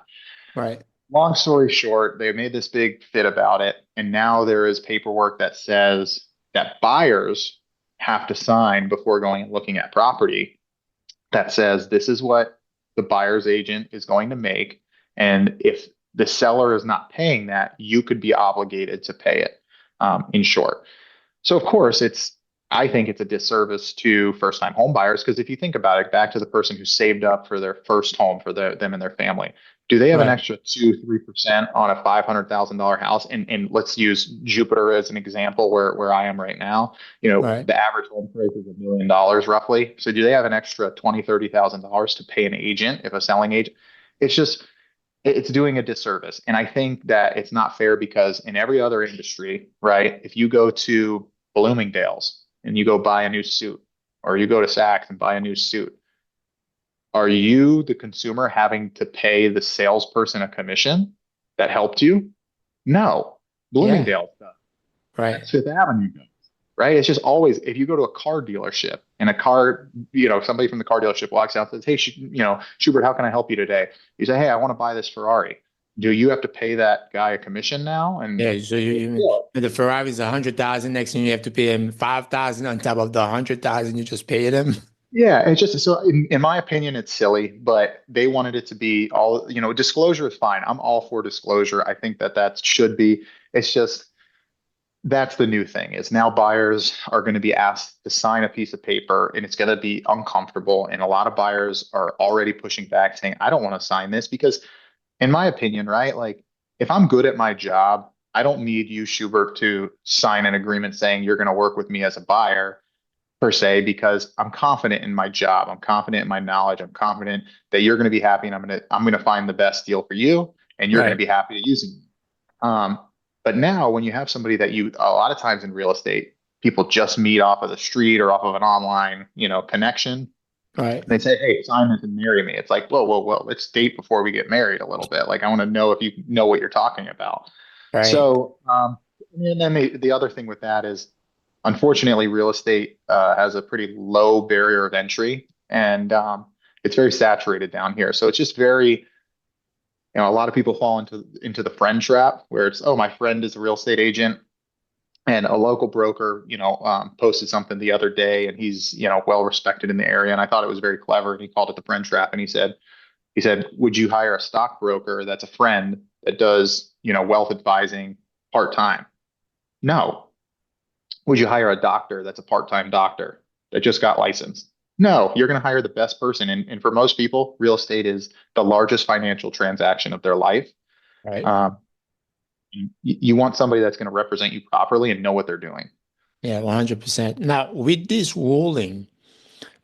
Right. Long story short, they made this big fit about it. And now there is paperwork that says that buyers have to sign before going and looking at property that says this is what the buyer's agent is going to make. And if the seller is not paying that, you could be obligated to pay it, in short. So of course, I think it's a disservice to first-time home buyers because if you think about it, back to the person who saved up for their first home for them and their family, do they have an Right. extra 2, 3% on a $500,000 house? And let's use Jupiter as an example where I am right now. Right. The average home price is $1 million roughly. So do they have an extra 20, 30,000 dollars to pay an agent if a selling agent? It's just it's doing a disservice. And I think that it's not fair because in every other industry, right, if you go to Bloomingdale's and you go buy a new suit, or you go to Saks and buy a new suit, are you, the consumer, having to pay the salesperson a commission that helped you? No. Yeah. Bloomingdale's does. Right. That's Fifth Avenue does. Right? It's just always, if you go to a car dealership and somebody from the car dealership walks out and says, "Hey, Schubert, how can I help you today?" You say, "Hey, I want to buy this Ferrari." Do you have to pay that guy a commission now? And Yeah. So yeah, the Ferrari is 100,000. Next thing you have to pay him 5,000 on top of the 100,000 you just paid him. yeah, it's just so in my opinion, it's silly, but they wanted it to be all, disclosure is fine. I'm all for disclosure. I think that should be. It's just That's the new thing is now buyers are going to be asked to sign a piece of paper and it's going to be uncomfortable. And a lot of buyers are already pushing back saying, I don't want to sign this because in my opinion, right? Like if I'm good at my job, I don't need you, Schubert, to sign an agreement saying you're going to work with me as a buyer per se, because I'm confident in my job. I'm confident in my knowledge. I'm confident that you're going to be happy and I'm going to find the best deal for you and you're going to Right. be happy to using me. Um, but now when you have somebody that you, a lot of times in real estate, people just meet off of the street or off of an online, connection. Right. They say, "Hey, sign this and marry me." It's like, whoa, whoa, whoa. Let's date before we get married a little bit. Like, I want to know if you know what you're talking about. Right. So, and then the other thing with that is, unfortunately, real estate has a pretty low barrier of entry, and it's very saturated down here. So it's just very, a lot of people fall into the friend trap where it's, oh, my friend is a real estate agent. And a local broker, posted something the other day, and he's, well respected in the area. And I thought it was very clever. And he called it the friend trap. And he said, would you hire a stockbroker that's a friend that does, wealth advising part time? No. Would you hire a doctor that's a part time doctor that just got licensed? No, you're going to hire the best person. And for most people, real estate is the largest financial transaction of their life. Right. Um, you want somebody that's going to represent you properly and know what they're doing. Yeah, 100%. Now, with this ruling,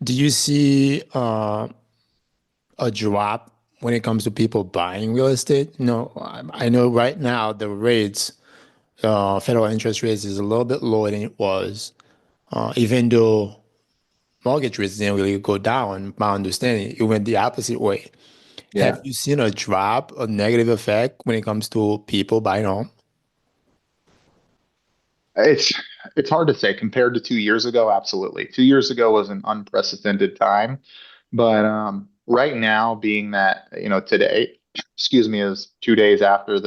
do you see a drop when it comes to people buying real estate? No, I know right now the rates, federal interest rates is a little bit lower than it was, even though mortgage rates didn't really go down. My understanding, it went the opposite way. Have Yeah. you seen a drop, a negative effect when it comes to people buying home? It's it's hard to say compared to 2 years ago. Absolutely, 2 years ago was an unprecedented time, but right now, being that today, excuse me, is 2 days after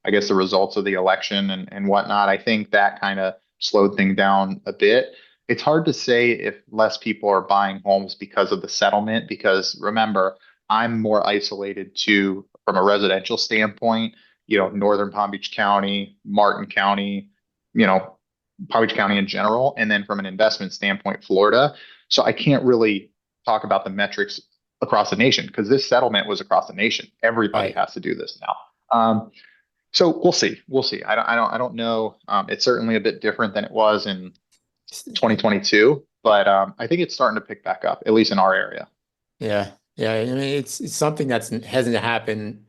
I guess the results of the election and whatnot. I think that kind of slowed things down a bit. It's hard to say if less people are buying homes because of the settlement, because remember, I'm more isolated to from a residential standpoint. Northern Palm Beach County, Martin County, you know, Palm Beach County in general, and then from an investment standpoint, Florida. So I can't really talk about the metrics across the nation because this settlement was across the nation. Everybody Right. has to do this now. So we'll see. We'll see. I don't know. It's certainly a bit different than it was in 2022, but I think it's starting to pick back up, at least in our area. Yeah, yeah. I mean, it's something that's hasn't happened,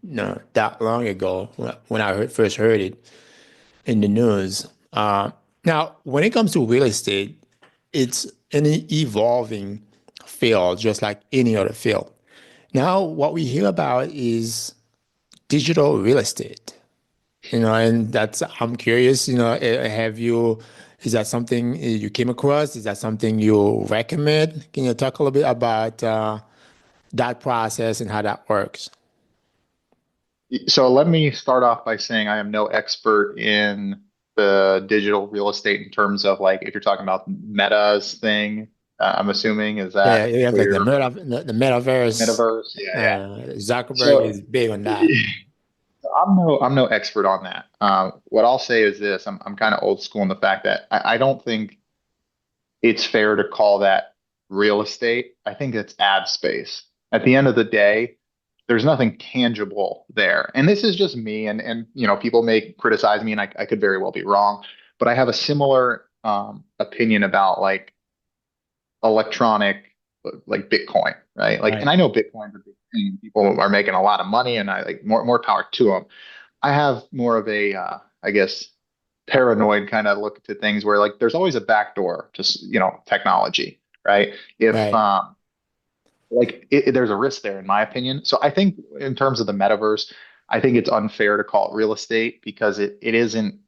that long ago when I first heard it in the news. Now, when it comes to real estate, it's an evolving field, just like any other field. Now, what we hear about is digital real estate. And that's I'm curious. Have you? Is that something you came across? Is that something you recommend? Can you talk a little bit about that process and how that works? So let me start off by saying I am no expert in the digital real estate in terms of like if you're talking about Meta's thing. I'm assuming is Yeah, that you have where like you're the metaverse. metaverse? Yeah, yeah. Zuckerberg So is big on that. I'm no expert on that. What I'll say is this: I'm kind of old school in the fact that I don't think it's fair to call that real estate. I think it's ad space. At the end of the day, there's nothing tangible there. And this is just me, and people may criticize me, and I could very well be wrong, but I have a similar opinion about like electronic, like Bitcoin, right? Like, and Right, I know Bitcoin's a big thing. People are making a lot of money, and I like more power to them. I have more of a, I guess, paranoid kind of look to things where like there's always a backdoor to technology, right? If right, like there's a risk there, in my opinion. So I think in terms of the metaverse, I think it's unfair to call it real estate because it isn't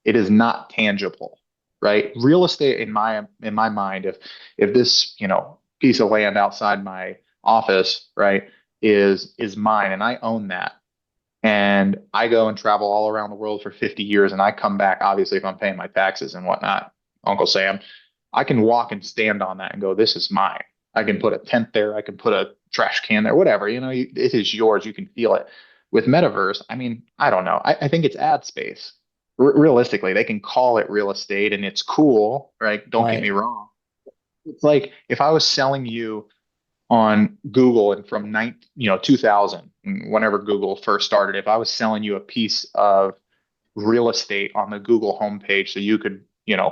it is not tangible, right? Real estate in my mind, if this piece of land outside my office, right, is mine and I own that and I go and travel all around the world for 50 years and I come back, obviously, if I'm paying my taxes and whatnot, Uncle Sam, I can walk and stand on that and go, this is mine. I can put a tent there. I can put a trash can there, whatever. It is yours. You can feel it. With metaverse, I mean, I don't know. I think it's ad space. realistically, they can call it real estate and it's cool, right? Don't get me Right. wrong. It's like if I was selling you on Google and from 2000, whenever Google first started, if I was selling you a piece of real estate on the Google homepage so you could,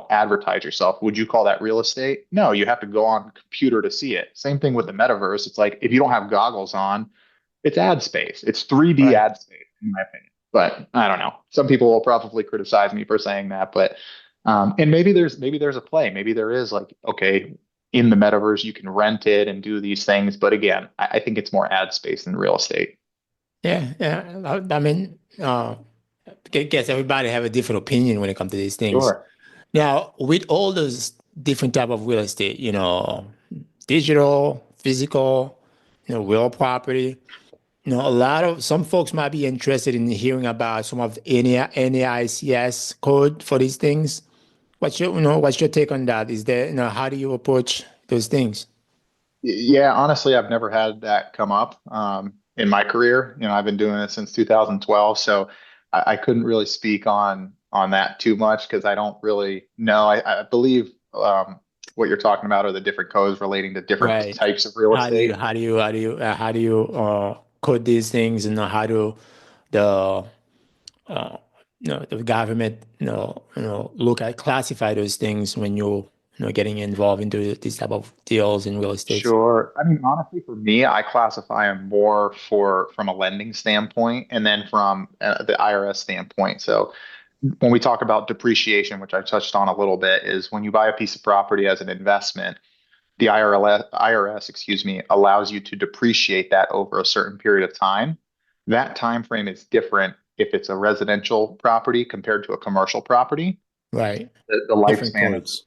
advertise yourself, would you call that real estate? No, you have to go on the computer to see it. Same thing with the metaverse. It's like if you don't have goggles on, it's ad space. It's 3D Right. ad space, in my opinion. But I don't know. Some people will probably criticize me for saying that, but and maybe there's a play. Maybe there is like, okay, in the metaverse you can rent it and do these things. But again, I think it's more ad space than real estate. Yeah. Yeah. I mean, guess everybody have a different opinion when it comes to these things. Sure. Now, with all those different type of real estate, digital, physical, real property, a lot of some folks might be interested in hearing about some of the NAICS code for these things. What's your take on that? Is there, how do you approach those things? Yeah, honestly, I've never had that come up in my career. I've been doing it since 2012, so I couldn't really speak on that too much because I don't really know. I believe what you're talking about are the different codes relating to different Right. types of real How do you estate. how do you how do you how do you code these things, and how do the the government look at classify those things when you're getting involved into these type of deals in real estate? Sure. I mean, honestly, for me, I classify them more from a lending standpoint and then from the IRS standpoint. So when we talk about depreciation, which I touched on a little bit, is when you buy a piece of property as an investment, the IRS, excuse me, allows you to depreciate that over a certain period of time. That time frame is different if it's a residential property compared to a commercial property. Right. The Different lifespan is, codes.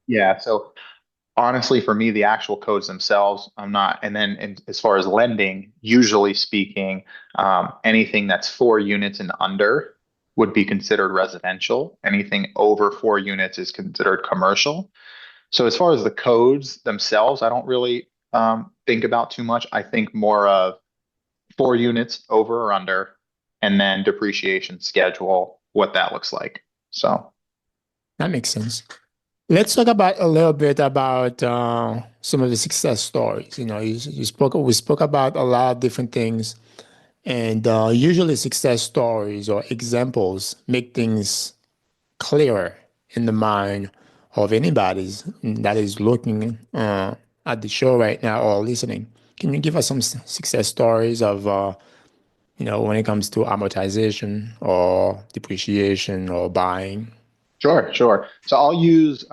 yeah. So honestly, for me, the actual codes themselves, I'm not. And then as far as lending, usually speaking, anything that's 4 units and under would be considered residential. Anything over 4 units is considered commercial. So as far as the codes themselves, I don't really think about too much. I think more of 4 units over or under, and then depreciation schedule, what that looks like. So That makes sense. Let's talk about a little bit about some of the success stories. We spoke about a lot of different things, and usually success stories or examples make things clearer in the mind of anybody that is looking at the show right now or listening. Can you give us some success stories of, when it comes to amortization or depreciation or buying? sure, sure. So I'll use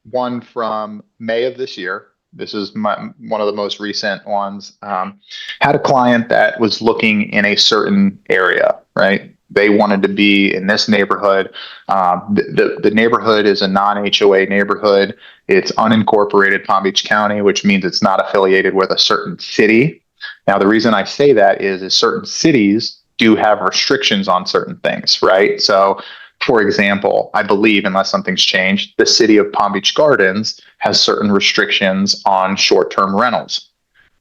one from May of this year. This is one of the most recent ones. Had a client that was looking in a certain area, right? They wanted to be in this neighborhood. The neighborhood is a non-HOA neighborhood. It's unincorporated Palm Beach County, which means it's not affiliated with a certain city. Now, the reason I say that is certain cities do have restrictions on certain things, right? So for example, I believe, unless something's changed, the city of Palm Beach Gardens has certain restrictions on short term rentals.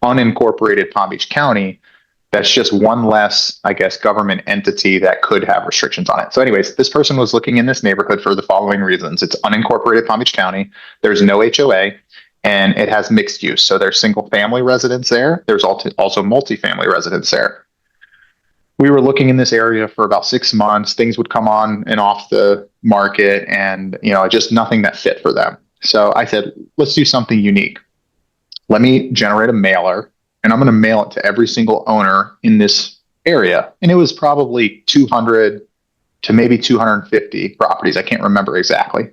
Unincorporated Palm Beach County, that's just one less, I guess, government entity that could have restrictions on it. So, anyways, this person was looking in this neighborhood for the following reasons: it's unincorporated Palm Beach County, there's no HOA, and it has mixed use. So, there's single family residents there, there's also multifamily residents there. We were looking in this area for about 6 months. Things would come on and off the market, and just nothing that fit for them. So I said, let's do something unique. Let me generate a mailer, and I'm going to mail it to every single owner in this area. And it was probably 200 to maybe 250 properties. I can't remember exactly.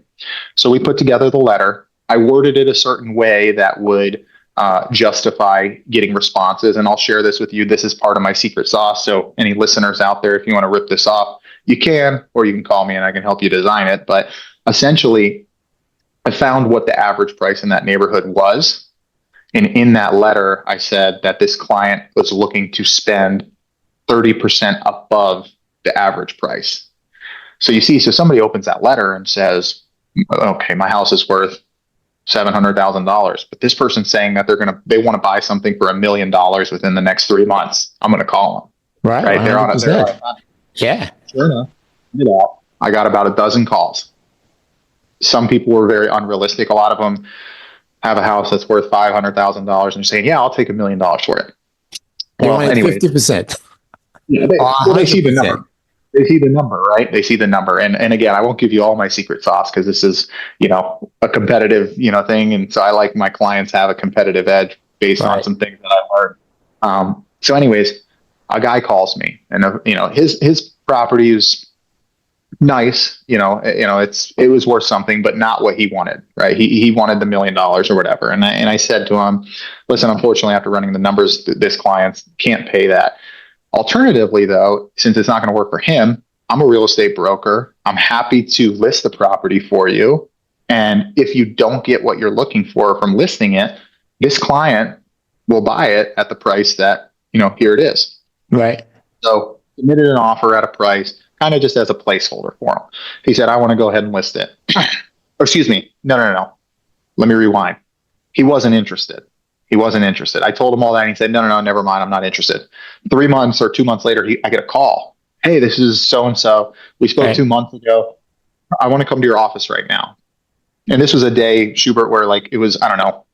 So we put together the letter. I worded it a certain way that would justify getting responses. And I'll share this with you. This is part of my secret sauce. So any listeners out there, if you want to rip this off, you can, or you can call me and I can help you design it. But essentially, I found what the average price in that neighborhood was. And in that letter, I said that this client was looking to spend 30% above the average price. So you see, so somebody opens that letter and says, okay, my house is worth $700,000, but this person's saying that they want to buy something for $1 million within the next 3 months. I'm going to call them, Right, right? They're on 100%. a Yeah. sure enough. Do that. I got about a dozen calls. Some people were very unrealistic. A lot of them have a house that's worth $500,000 and they're saying, yeah, I'll take $1 million for it. They Well, wanted anyways, 50%. yeah, Or they see the 100%. number. They see the number, right? They see the number. And again, I won't give you all my secret sauce because this is, a competitive, thing. And so I like my clients have a competitive edge based on Right. some things that I learned. So anyways, a guy calls me and, his property is nice, it was worth something, but not what he wanted, right? He wanted the $1 million or whatever. And I said to him, listen, unfortunately, after running the numbers, this client can't pay that. Alternatively, though, since it's not going to work for him, I'm a real estate broker. I'm happy to list the property for you. And if you don't get what you're looking for from listing it, this client will buy it at the price that, here it is. Right. So submitted an offer at a price, kind of just as a placeholder for him. He said, I want to go ahead and list it. Or excuse me. No. Let me rewind. He wasn't interested. He wasn't interested. I told him all that and he said, no, never mind. I'm not interested. 3 months or 2 months later, I get a call. Hey, this is so-and-so. We spoke Right. 2 months ago. I want to come to your office right now. And this was a day, Schubert, where it was, I don't know,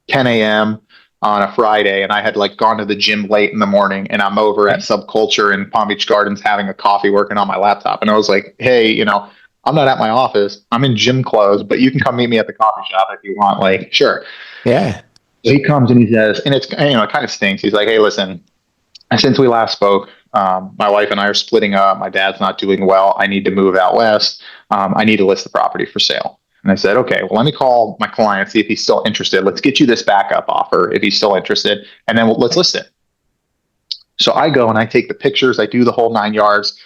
10 a.m. on a Friday. And I had gone to the gym late in the morning and I'm over at Subculture in Palm Beach Gardens having a coffee working on my laptop. And I was like, hey, I'm not at my office. I'm in gym clothes, but you can come meet me at the coffee shop if you want. Sure. Yeah. So he comes and he says, and it's, it kind of stinks. He's like, hey, listen, since we last spoke, my wife and I are splitting up. My dad's not doing well. I need to move out west. I need to list the property for sale. And I said, okay, well, let me call my client, see if he's still interested. Let's get you this backup offer if he's still interested, and then let's list it. So I go and I take the pictures. I do the whole 9 yards.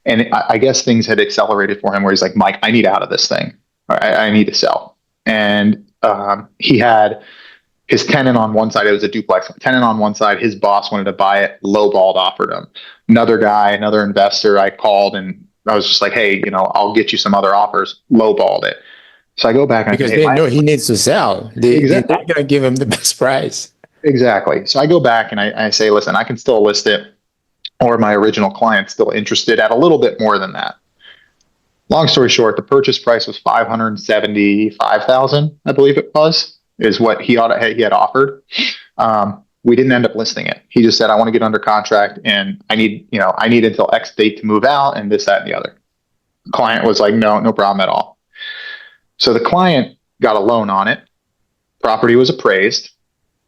And I guess things had accelerated for him where he's like, Mike, I need out of this thing. I need to sell. And he had his tenant on one side. It was a duplex. Tenant on one side. His boss wanted to buy it. Lowballed offered him. Another guy, another investor, I called and I was just like, hey, I'll get you some other offers. Lowballed it. So I go back and Because I say, hey, they know he needs to sell. They're exactly. not going to give him the best price. Exactly. So I go back and I say, listen, I can still list it, or my original client's still interested at a little bit more than that. Long story short, the purchase price was $575,000, I believe it was, is what he had offered. We didn't end up listing it. He just said, I want to get under contract and I need until X date to move out and this, that, and the other. The client was like, no problem at all. So the client got a loan on it. Property was appraised.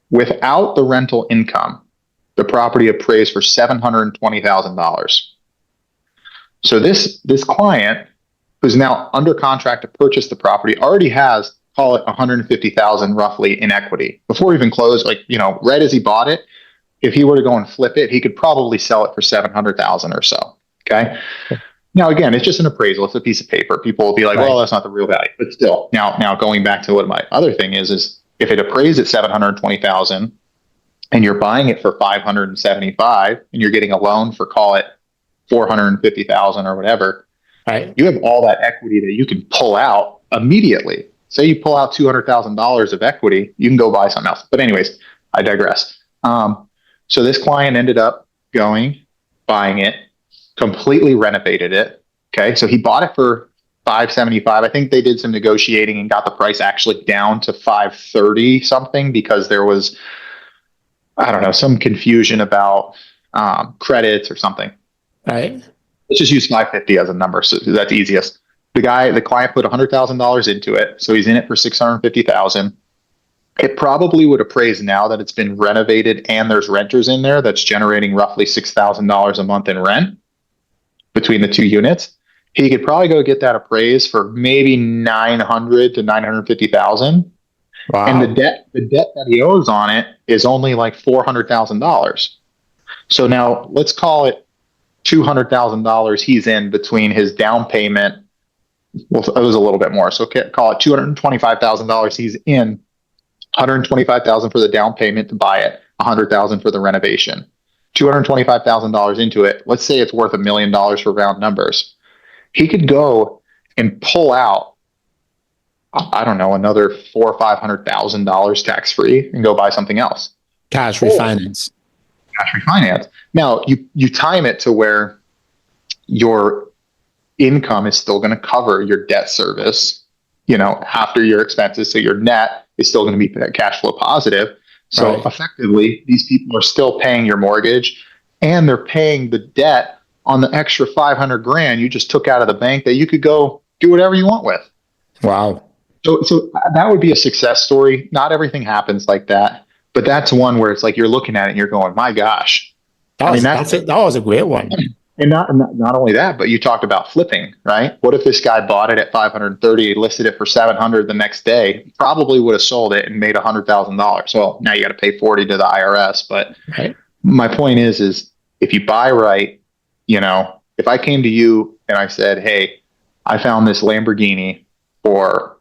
Without the rental income, the property appraised for $720,000. So this client, who's now under contract to purchase the property, already has, call it $150,000 roughly in equity. Before even closed, right as he bought it, if he were to go and flip it, he could probably sell it for $700,000 or so. Okay. Now, again, it's just an appraisal. It's a piece of paper. People will be like, well, that's not the real value, but still. Now going back to what my other thing is if it appraised at $720,000 and you're buying it for $575,000 and you're getting a loan for, call it $450,000 or whatever, Right. you have all that equity that you can pull out immediately. Say you pull out $200,000 of equity, you can go buy something else. But anyways, I digress. So this client ended up buying it, completely renovated it. Okay. So he bought it for $575,000. I think they did some negotiating and got the price actually down to $530,000 something because there was, I don't know, some confusion about credits or something. Right. Let's just use $550,000 as a number. So that's easiest. The client put $100,000 into it. So he's in it for $650,000. It probably would appraise now that it's been renovated and there's renters in there that's generating roughly $6,000 a month in rent between the two units. He could probably go get that appraised for maybe $900,000 to $950,000. Wow. And the debt that he owes on it is only like $400,000. So now let's call it $200,000 he's in between his down payment. Well, it was a little bit more. So call it $225,000 he's in, $125,000 for the down payment to buy it, $100,000 for the renovation, $225,000 into it. Let's say it's worth $1 million for round numbers. He could go and pull out, I don't know, another $400,000 or $500,000 tax free and go buy something else. Cash refinance. Cash refinance. Now you time it to where your income is still going to cover your debt service, after your expenses. So your net is still going to be cash flow positive. So Right. effectively, these people are still paying your mortgage and they're paying the debt on the extra 500 grand you just took out of the bank that you could go do whatever you want with. Wow. So that would be a success story. Not everything happens like that, but that's one where it's like you're looking at it and you're going, my gosh. I mean, That was a great one. and not only that, but you talked about flipping, right? What if this guy bought it at 530, listed it for 700 the next day, probably would have sold it and made $100,000. Well, now you got to pay 40 to the IRS. But Right. my point is if you buy right, if I came to you and I said, hey, I found this Lamborghini for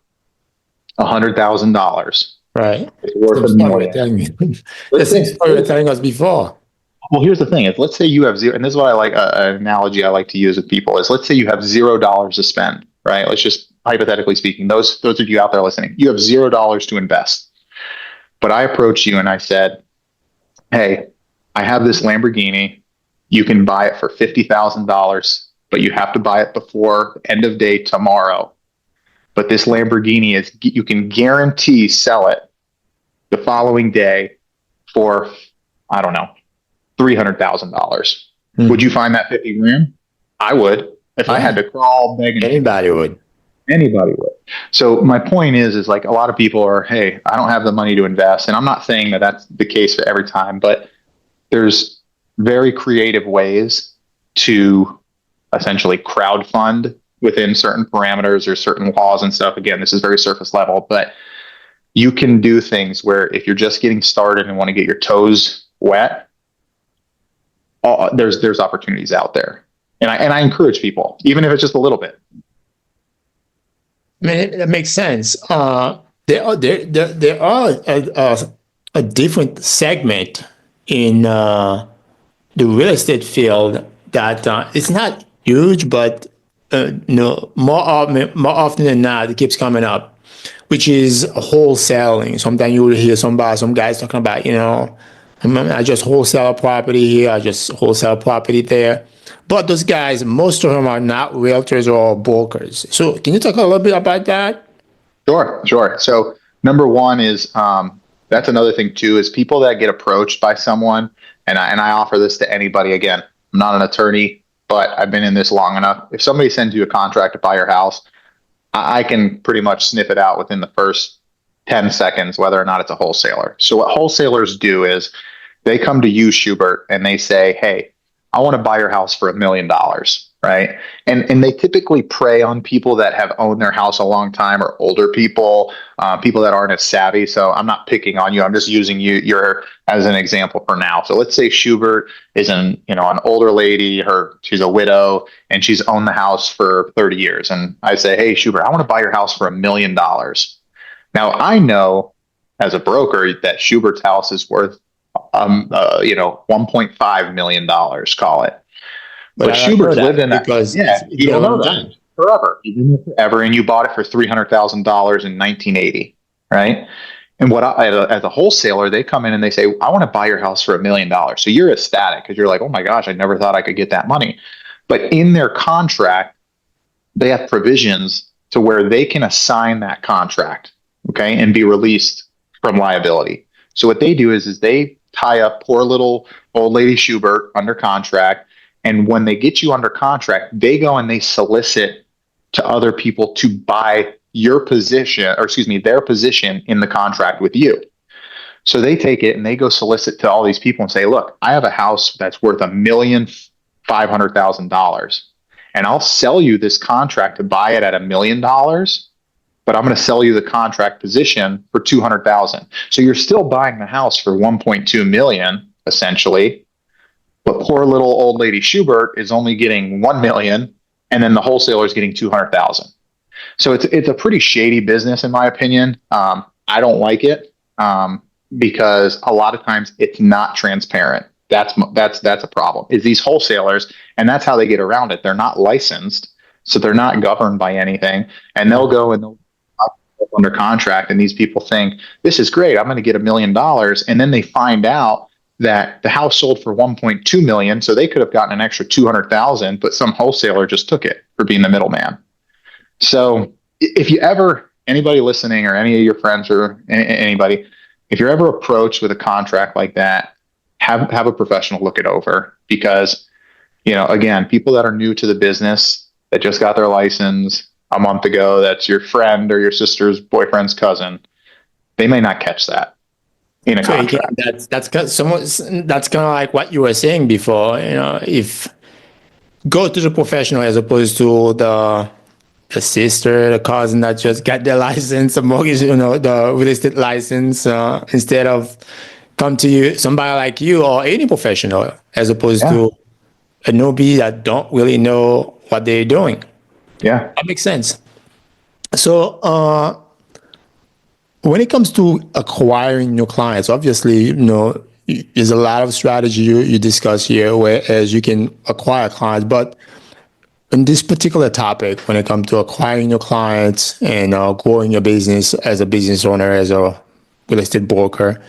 $100,000. Right. It's worth Same a story you're million. telling me. The Let's same say, story you're telling us before. well, here's the thing: is let's say you have zero, and this is what I like. An analogy I like to use with people is, let's say you have $0 to spend. Right? Let's just hypothetically speaking, those of you out there listening, you have $0 to invest. But I approached you and I said, hey, I have this Lamborghini. You can buy it for $50,000, but you have to buy it before end of day tomorrow. But this Lamborghini you can guarantee sell it the following day for, I don't know, $300,000. Would you find that 50 grand? I would. If I had to crawl, beg, and Anybody would. anybody would. So my point is like a lot of people are, hey, I don't have the money to invest. And I'm not saying that that's the case for every time, but there's very creative ways to essentially crowdfund within certain parameters or certain laws and stuff. Again, this is very surface level, but you can do things where if you're just getting started and want to get your toes wet, there's opportunities out there. And I encourage people, even if it's just a little bit. I mean, that makes sense. There are a different segment in the real estate field that it's not huge, but no, more often than not, it keeps coming up, which is wholesaling. Sometimes you will hear some guys talking about, I just wholesale a property here, I just wholesale a property there. But those guys, most of them are not realtors or brokers. So can you talk a little bit about that? Sure. So number one is that's another thing too, is people that get approached by someone, and I offer this to anybody. Again, I'm not an attorney, but I've been in this long enough. If somebody sends you a contract to buy your house, I can pretty much sniff it out within the first 10 seconds, whether or not it's a wholesaler. So what wholesalers do is they come to you, Schubert, and they say, hey, I want to buy your house for $1 million, right? And they typically prey on people that have owned their house a long time, or older people, people that aren't as savvy. So I'm not picking on you. I'm just using you as an example for now. So let's say Schubert is an older lady, she's a widow, and she's owned the house for 30 years. And I say, hey, Schubert, I want to buy your house for $1 million. Now I know as a broker that Schubert's house is worth $1.5 million, call it. But Schubert's lived in that because you don't know that forever. You've been there forever, and you bought it for $300,000 in 1980, right? And as a wholesaler, they come in and they say, I want to buy your house for $1 million. So you're ecstatic because you're like, oh my gosh, I never thought I could get that money. But in their contract, they have provisions to where they can assign that contract, okay, and be released from liability. So what they do is they tie up poor little old lady Schubert under contract. And when they get you under contract, they go and they solicit to other people to buy their position in the contract with you. So they take it and they go solicit to all these people and say, look, I have a house that's worth $1,500,000, and I'll sell you this contract to buy it at $1 million. But I'm going to sell you the contract position for $200,000. So you're still buying the house for $1.2 million, essentially. But poor little old lady Schubert is only getting $1 million, and then the wholesaler is getting $200,000. So it's a pretty shady business, in my opinion. I don't like it because a lot of times it's not transparent. That's a problem. Is these wholesalers, and that's how they get around it. They're not licensed, so they're not governed by anything, and they'll go and they'll under contract, and these people think this is great, I'm going to get $1 million, and then they find out that the house sold for 1.2 million, so they could have gotten an extra 200,000, but some wholesaler just took it. for being the middleman. So if you ever, anybody listening or any of your friends or anybody, if you're ever approached with a contract like that, have a professional look it over, because, again, people that are new to the business that just got their license a month ago, that's your friend or your sister's boyfriend's cousin, they may not catch that in a So again, contract. that's kind of like what you were saying before. If go to the professional as opposed to the sister, the cousin that just got their license, the mortgage, the real estate license, instead of come to you, somebody like you or any professional, as opposed Yeah. to a newbie that don't really know what they're doing. Yeah. That makes sense. So, when it comes to acquiring new clients, obviously, there's a lot of strategy you discuss here, whereas you can acquire clients. But in this particular topic, when it comes to acquiring new clients and growing your business as a business owner, as a real estate broker,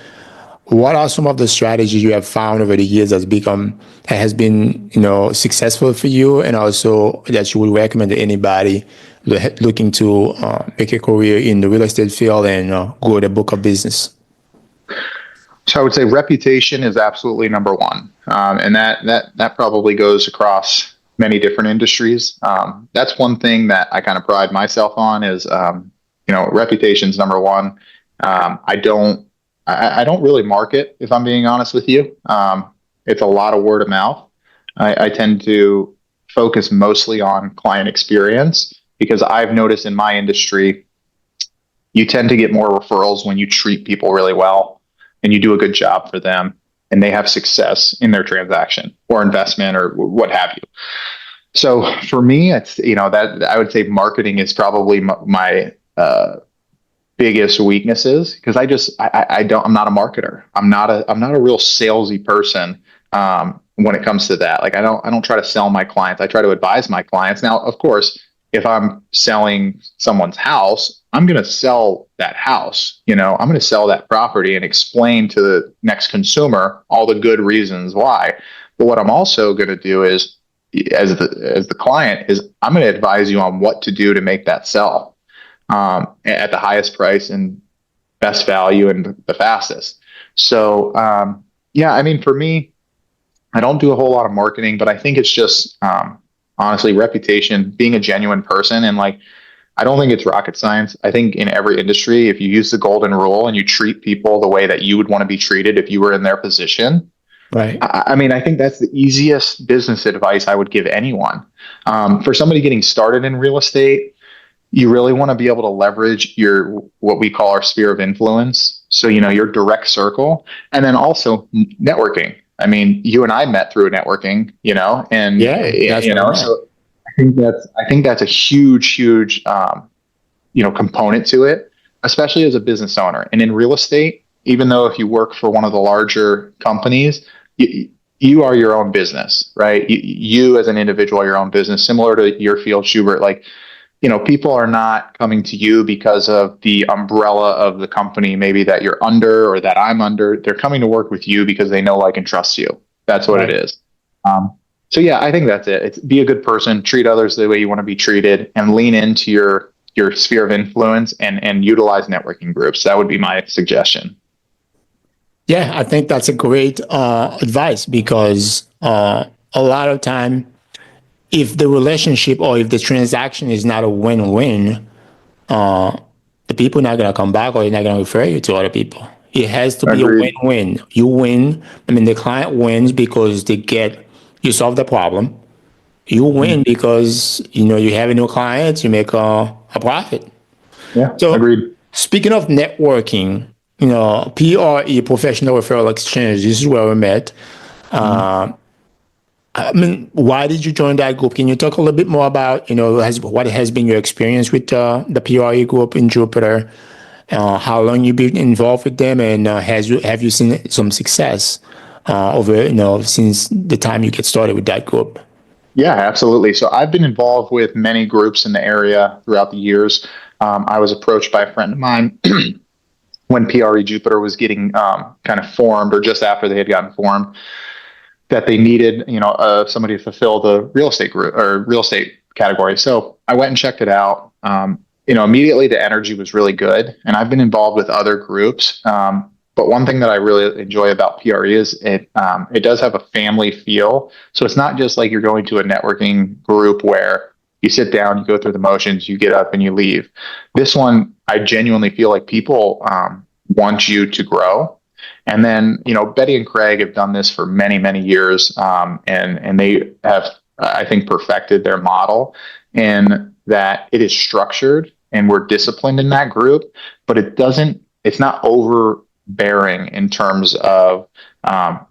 what are some of the strategies you have found over the years that has been successful for you, and also that you would recommend to anybody looking to make a career in the real estate field and grow the book of business? So I would say reputation is absolutely number one, and that probably goes across many different industries. That's one thing that I kind of pride myself on is, reputation's number one. I don't really market, if I'm being honest with you. It's a lot of word of mouth. I tend to focus mostly on client experience, because I've noticed in my industry, you tend to get more referrals when you treat people really well and you do a good job for them and they have success in their transaction or investment or what have you. So for me, it's, that I would say marketing is probably my biggest weaknesses, because I'm not a marketer. I'm not a real salesy person. When it comes to that, like, I don't try to sell my clients. I try to advise my clients. Now, of course, if I'm selling someone's house, I'm going to sell that house. I'm going to sell that property and explain to the next consumer all the good reasons why. But what I'm also going to do is, as the client, is I'm going to advise you on what to do to make that sell at the highest price and best value and the fastest. So, yeah, I mean, for me, I don't do a whole lot of marketing, but I think it's just, honestly, reputation, being a genuine person. And, like, I don't think it's rocket science. I think in every industry, if you use the golden rule and you treat people the way that you would want to be treated if you were in their position, Right. I mean, I think that's the easiest business advice I would give anyone. For somebody getting started in real estate, you really want to be able to leverage what we call our sphere of influence. So, your direct circle, and then also networking. I mean, you and I met through networking, and Yeah, that's right. so I think that's a huge, component to it, especially as a business owner. And in real estate, even though if you work for one of the larger companies, you are your own business, right? You as an individual are your own business, similar to your field, Schubert. Like, people are not coming to you because of the umbrella of the company, maybe that you're under or that I'm under. They're coming to work with you because they know, like, and trust you. That's what it is. So yeah, I think that's it. It's be a good person, treat others the way you want to be treated, and lean into your sphere of influence and utilize networking groups. That would be my suggestion. Yeah, I think that's a great advice, because a lot of time, if the relationship or if the transaction is not a win-win, the people are not going to come back, or they're not going to refer you to other people. It has to be a Agreed. win-win. You win. I mean, the client wins because you solve the problem. You win because, you have a new client, you make a profit. Yeah, So, agreed. speaking of networking, PRE, Professional Referral Exchange, this is where we met. I mean, why did you join that group? Can you talk a little bit more about, what has been your experience with the PRE group in Jupiter? How long you've been involved with them, and have you seen some success over, since the time you get started with that group? Yeah, absolutely. So I've been involved with many groups in the area throughout the years. I was approached by a friend of mine when PRE Jupiter was getting kind of formed, or just after they had gotten formed, that they needed, somebody to fulfill the real estate group or real estate category. So I went and checked it out. Immediately the energy was really good, and I've been involved with other groups. But one thing that I really enjoy about PRE is it does have a family feel. So it's not just like you're going to a networking group where you sit down, you go through the motions, you get up and you leave. This one, I genuinely feel like people want you to grow. And then, Betty and Craig have done this for many, many years, and they have, I think, perfected their model in that it is structured and we're disciplined in that group, but it's not overbearing in terms of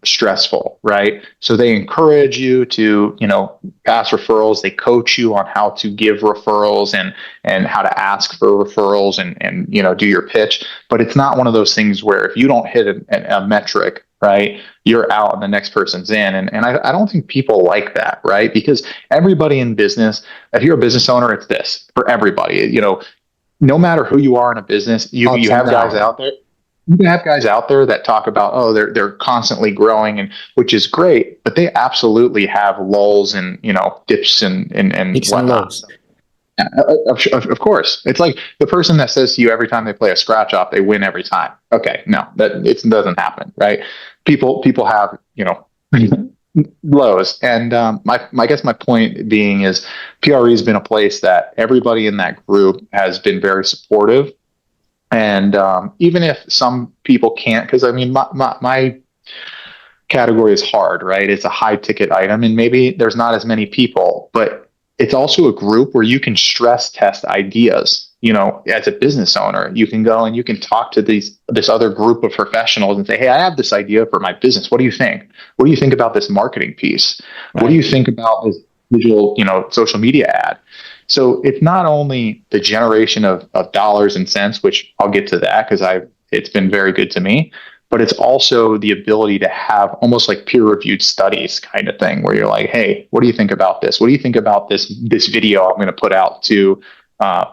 stressful, right? So they encourage you to, pass referrals. They coach you on how to give referrals and how to ask for referrals and do your pitch. But it's not one of those things where if you don't hit a metric, right, you're out and the next person's in. And I don't think people like that, right? Because everybody in business, if you're a business owner, it's this for everybody. No matter who you are in a business, you Ups and have guys down. out there. You can have guys out there that talk about, oh, they're constantly growing, and which is great, but they absolutely have lulls and dips and Peaks and whatnot. lows. Of course, it's like the person that says to you every time they play a scratch off, they win every time. Okay, no, that it doesn't happen, right? People have lows, and I guess my point being is PRE has been a place that everybody in that group has been very supportive. And even if some people can't, because I mean, my category is hard, right? It's a high ticket item, and maybe there's not as many people, but it's also a group where you can stress test ideas. As a business owner, you can go and you can talk to this other group of professionals and say, "Hey, I have this idea for my business. What do you think? What do you think about this marketing piece? What do Right. you think about this visual, social media ad?" So it's not only the generation of dollars and cents, which I'll get to that because it's been very good to me, but it's also the ability to have almost like peer reviewed studies kind of thing where you're like, hey, what do you think about this? What do you think about this video I'm going to put out to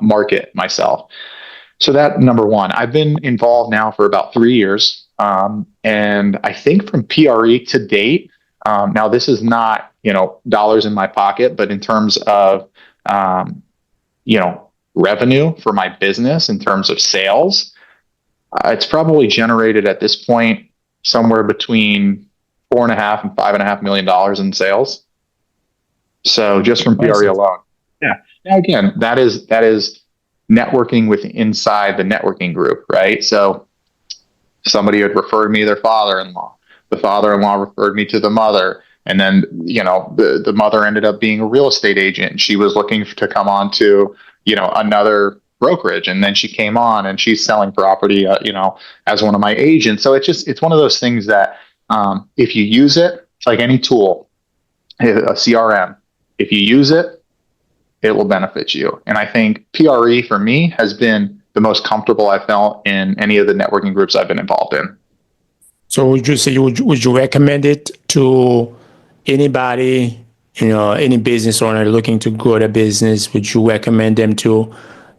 market myself? So that number one, I've been involved now for about 3 years. And I think from PRE to date, now this is not, dollars in my pocket, but in terms of, um, revenue for my business in terms of sales, it's probably generated at this point somewhere between 4.5 and $5.5 million in sales. So just from PRE Impressive. alone. Yeah. Now again, that is networking with inside the networking group, right? So somebody had referred me their father-in-law. The father-in-law referred me to the mother. And then, the mother ended up being a real estate agent. And she was looking to come on to, another brokerage. And then she came on and she's selling property, as one of my agents. So it's one of those things that if you use it, it's like any tool, a CRM, if you use it, it will benefit you. And I think PRE for me has been the most comfortable I felt in any of the networking groups I've been involved in. So would you say would you recommend it to anybody, any business owner looking to grow their business? Would you recommend them to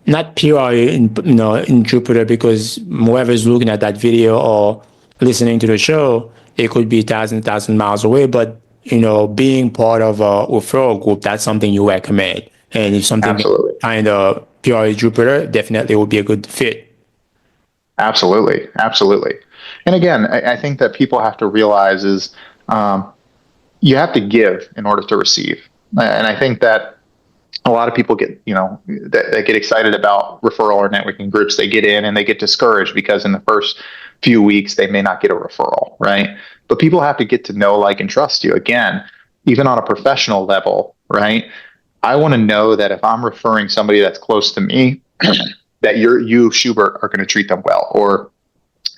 not purely in Jupiter because whoever's looking at that video or listening to the show, it could be thousand miles away, but being part of a referral group, that's something you recommend. And if something Absolutely. kind of purely Jupiter, definitely would be a good fit. Absolutely. Absolutely. And again, I think that people have to realize is um, you have to give in order to receive. And I think that a lot of people get, that get excited about referral or networking groups. They get in and they get discouraged because in the first few weeks, they may not get a referral, right? But people have to get to know, like, and trust you. Again, even on a professional level, right? I want to know that if I'm referring somebody that's close to me, that you, Schubert, are going to treat them well, or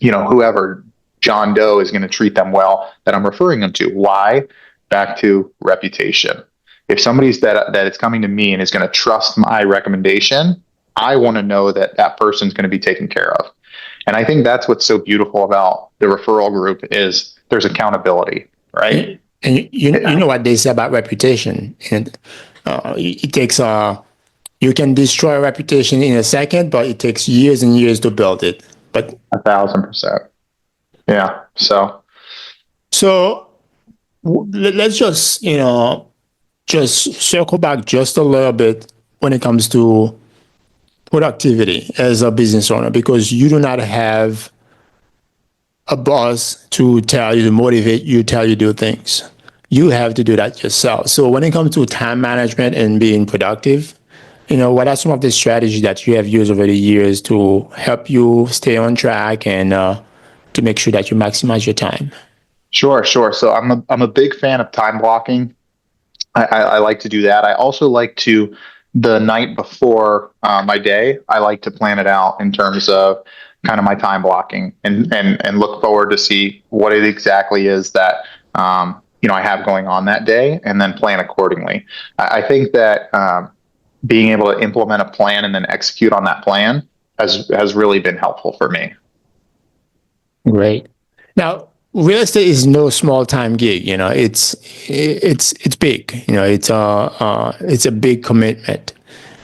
whoever, John Doe, is going to treat them well that I'm referring them to. Why? Back to reputation. If somebody's that is coming to me and is going to trust my recommendation, I want to know that that person's going to be taken care of. And I think that's what's so beautiful about the referral group is there's accountability, right? And you know what they say about reputation, and it takes you can destroy a reputation in a second, but it takes years and years to build it. But 1,000%. Yeah. So so let's just just circle back just a little bit when it comes to productivity as a business owner, because you do not have a boss to tell you, to motivate you, tell you to do things. You have to do that yourself. So when it comes to time management and being productive, what are some of the strategies that you have used over the years to help you stay on track and to make sure that you maximize your time? Sure, sure. So I'm a big fan of time blocking. I like to do that. I also like to, the night before my day, I like to plan it out in terms of kind of my time blocking and look forward to see what it exactly is that I have going on that day, and then plan accordingly. I think that being able to implement a plan and then execute on that plan has really been helpful for me. Great. Now, real estate is no small time gig. It's big. It's a big commitment.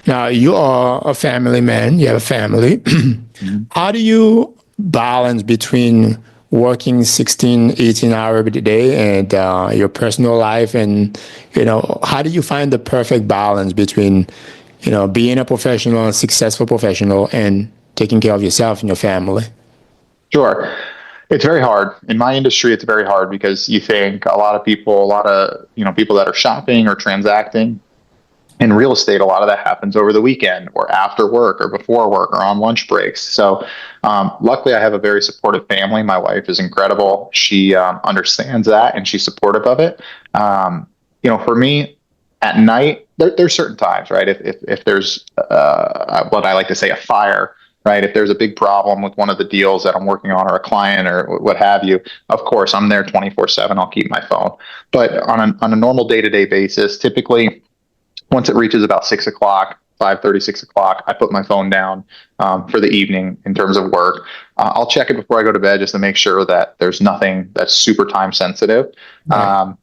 Now, you are a family man. You have a family. Mhm. How do you balance between working 16, 18 hours every day and your personal life? And, how do you find the perfect balance between, being a professional, a successful professional, and taking care of yourself and your family? Sure. It's very hard. In my industry, it's very hard because you think a lot of people, a lot of, people that are shopping or transacting in real estate, a lot of that happens over the weekend or after work or before work or on lunch breaks. So, luckily I have a very supportive family. My wife is incredible. She understands that and she's supportive of it. For me at night, there's certain times, right? If there's what I like to say, a fire, right? If there's a big problem with one of the deals that I'm working on or a client or what have you, of course I'm there 24/7. I'll keep my phone. But on a normal day-to-day basis, typically once it reaches about 6 o'clock, 5:30, 6 o'clock, I put my phone down for the evening in terms of work. I'll check it before I go to bed just to make sure that there's nothing that's super time sensitive. Right.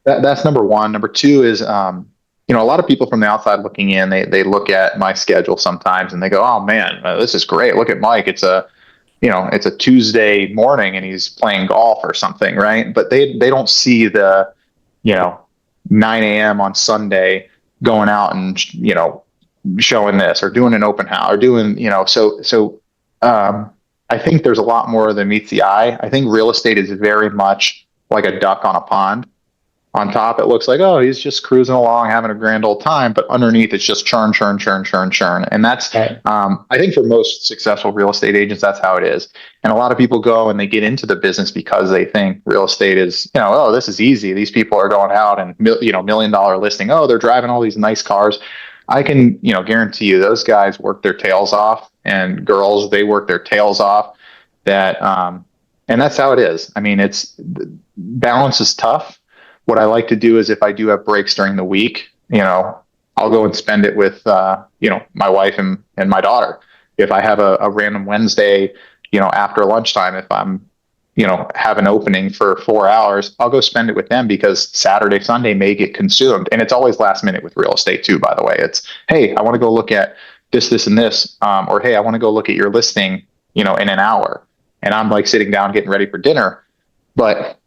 That's number one. Number two is, a lot of people from the outside looking in, they look at my schedule sometimes and they go, "Oh man, this is great. Look at Mike. It's a Tuesday morning and he's playing golf or something, right?" But they don't see the, you know, 9 a.m. on Sunday going out and showing this or doing an open house or doing I think there's a lot more than meets the eye. I think real estate is very much like a duck on a pond. On top, it looks like, oh, he's just cruising along, having a grand old time. But underneath, it's just churn, churn, churn, churn, churn. And that's, Right. I think for most successful real estate agents, that's how it is. And a lot of people go and they get into the business because they think real estate is, oh, this is easy. These people are going out and, $1 million listing. Oh, they're driving all these nice cars. I can, guarantee you those guys work their tails off, and girls, they work their tails off. And that's how it is. I mean, balance is tough. What I like to do is if I do have breaks during the week, I'll go and spend it with, my wife and my daughter. If I have a random Wednesday, after lunchtime, if I'm, have an opening for 4 hours, I'll go spend it with them because Saturday, Sunday may get consumed. And it's always last minute with real estate too, by the way. It's, hey, I want to go look at this, and this, or, hey, I want to go look at your listing, in an hour. And I'm like sitting down getting ready for dinner. But,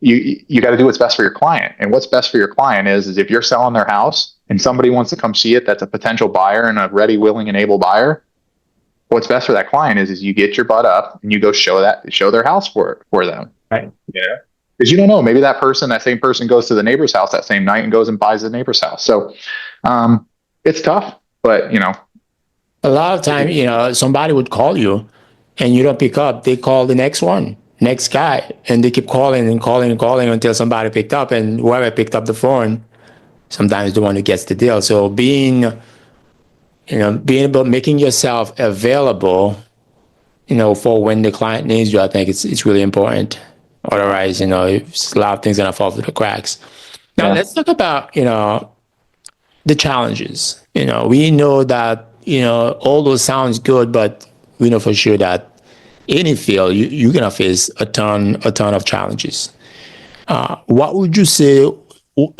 you got to do what's best for your client. And what's best for your client is if you're selling their house and somebody wants to come see it, that's a potential buyer and a ready, willing, and able buyer. What's best for that client is you get your butt up and you go show their house for them. Right. Yeah. Because you don't know, maybe that same person goes to the neighbor's house that same night and goes and buys the neighbor's house. So it's tough, but A lot of time, somebody would call you and you don't pick up. They call the next one, next guy, and they keep calling and calling and calling until somebody picked up. And whoever picked up the phone, sometimes the one who gets the deal. So being able, making yourself available, for when the client needs you, I think it's really important. Otherwise, it's a lot of things gonna fall through the cracks. Now yeah, let's talk about, the challenges. We know that, all those sounds good, but we know for sure that any field you're gonna face a ton of challenges. What would you say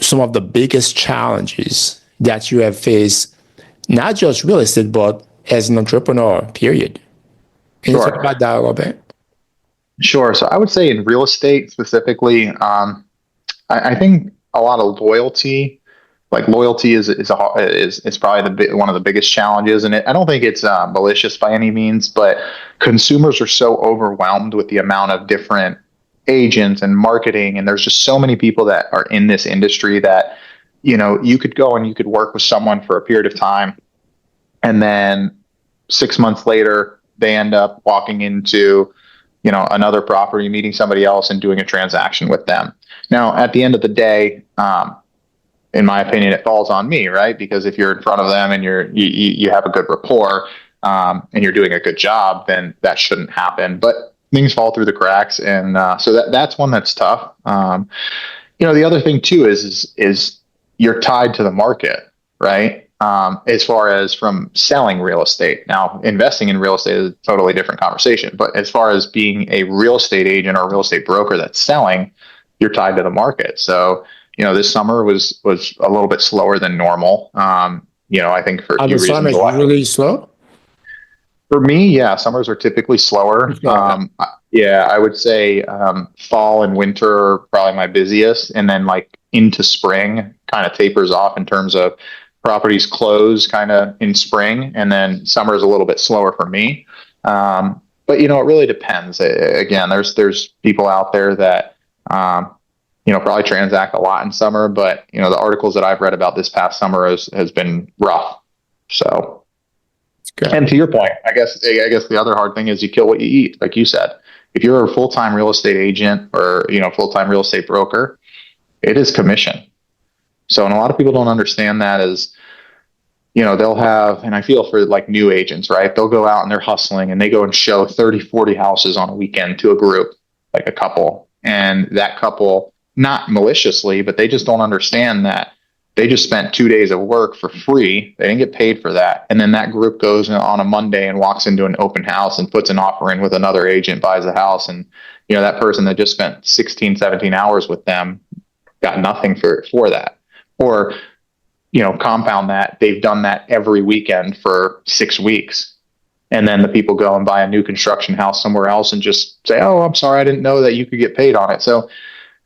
some of the biggest challenges that you have faced, not just real estate, but as an entrepreneur, period? Can you talk sure. about that a little bit? Sure. So I would say in real estate specifically, I think a lot of loyalty like loyalty is probably one of the biggest challenges, and I don't think it's malicious by any means, but consumers are so overwhelmed with the amount of different agents and marketing, and there's just so many people that are in this industry that you could go and you could work with someone for a period of time, and then 6 months later they end up walking into another property, meeting somebody else, and doing a transaction with them. Now, at the end of the day, in my opinion, it falls on me, right? Because if you're in front of them and you have a good rapport, and you're doing a good job, then that shouldn't happen. But things fall through the cracks, and so that's one that's tough. The other thing too is you're tied to the market, right? As far as from selling real estate. Now, investing in real estate is a totally different conversation. But as far as being a real estate agent or a real estate broker that's selling, you're tied to the market. So this summer was a little bit slower than normal. I think for a few The summer reasons. is really slow. For me, yeah, summers are typically slower. Yeah. Yeah, I would say fall and winter are probably my busiest, and then like into spring kind of tapers off in terms of properties close kind of in spring, and then summer is a little bit slower for me. But it really depends. Again, there's people out there that probably transact a lot in summer, but the articles that I've read about this past summer has been rough. So. Good. And to your point, I guess the other hard thing is you kill what you eat, like you said. If you're a full-time real estate agent or full-time real estate broker, it is commission. So, and a lot of people don't understand that as they'll have, and I feel for like new agents, right? They'll go out and they're hustling and they go and show 30, 40 houses on a weekend to a group, like a couple, and that couple, not maliciously, but they just don't understand that they just spent 2 days of work for free. They didn't get paid for that. And then that group goes on a Monday and walks into an open house and puts an offer in with another agent, buys a house. And, that person that just spent 16, 17 hours with them got nothing for that. Or, compound that, they've done that every weekend for 6 weeks. And then the people go and buy a new construction house somewhere else and just say, oh, I'm sorry, I didn't know that you could get paid on it. So,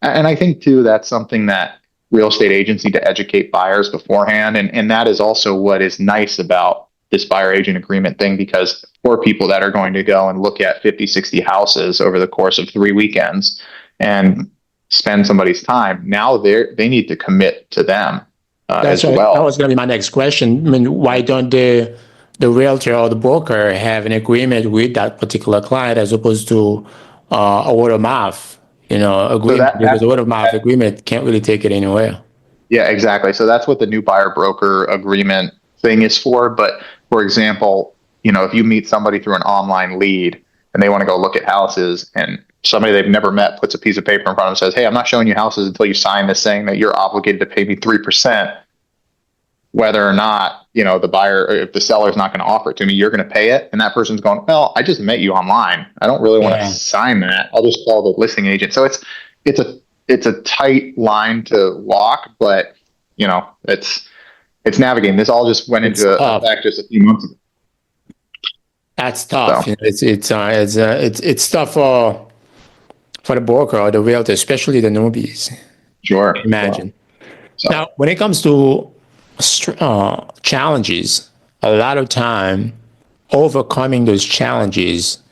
and I think too, that's something that real estate agents need to educate buyers beforehand. And that is also what is nice about this buyer agent agreement thing, because for people that are going to go and look at 50, 60 houses over the course of 3 weekends and spend somebody's time, now they need to commit to them That's as right. well. That was going to be my next question. I mean, why don't the realtor or the broker have an agreement with that particular client as opposed to a word of mouth, agreement? Because a word of mouth agreement can't really take it anywhere. Yeah, exactly. So that's what the new buyer broker agreement thing is for. But for example, if you meet somebody through an online lead and they want to go look at houses, and somebody they've never met puts a piece of paper in front of them and says, hey, I'm not showing you houses until you sign this saying that you're obligated to pay me 3%, whether or not, the buyer, or if the seller's not going to offer it to me, you're going to pay it. And that person's going, well, I just met you online. I don't really want to sign that. I'll just call the listing agent. So it's a tight line to walk, but it's navigating. This all just went into effect just a few months ago. That's tough. So. It's tough for the broker or the realtor, especially the newbies. Sure. Imagine. So. Now, when it comes to challenges, a lot of time overcoming those challenges,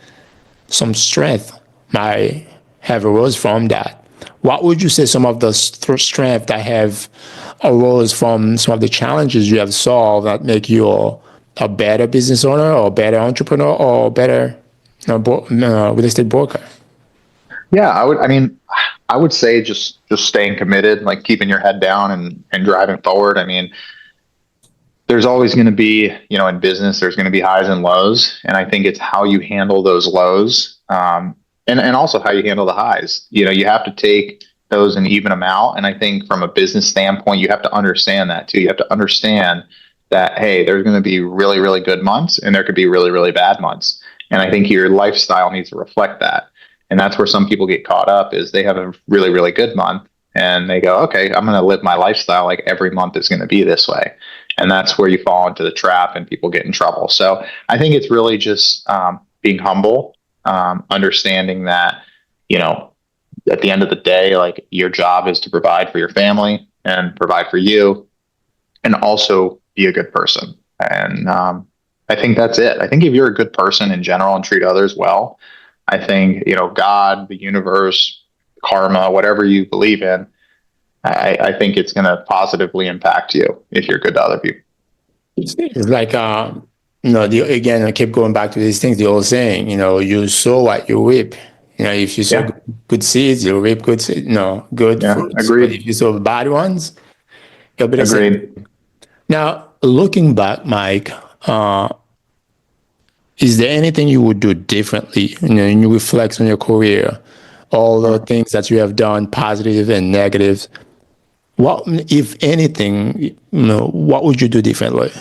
some strength might have arose from that. What would you say some of the strength that have arose from some of the challenges you have solved that make you a better business owner or better entrepreneur or better real estate broker? Yeah, I would say just staying committed, like keeping your head down and driving forward. I mean, there's always going to be, in business, there's going to be highs and lows. And I think it's how you handle those lows. And also how you handle the highs. You have to take those and even them out. And I think from a business standpoint, you have to understand that too. You have to understand that, hey, there's going to be really, really good months and there could be really, really bad months. And I think your lifestyle needs to reflect that. And that's where some people get caught up, is they have a really, really good month and they go, okay, I'm going to live my lifestyle like every month is going to be this way. And that's where you fall into the trap and people get in trouble. So I think it's really just being humble, understanding that, at the end of the day, like your job is to provide for your family and provide for you. and also be a good person. And I think that's it. I think if you're a good person in general and treat others well, I think, God, the universe, karma, whatever you believe in, I think it's going to positively impact you if you're good to other people. It's like, again, I keep going back to these things, the old saying, you sow what you reap. If you sow Yeah. good seeds, you'll reap good, good Yeah. fruits. But Agreed. if you sow bad ones, it'll be the same. Agreed. Now, looking back, Mike, is there anything you would do differently? And you reflect on your career, all the things that you have done, positive and negative. What, if anything, what would you do differently?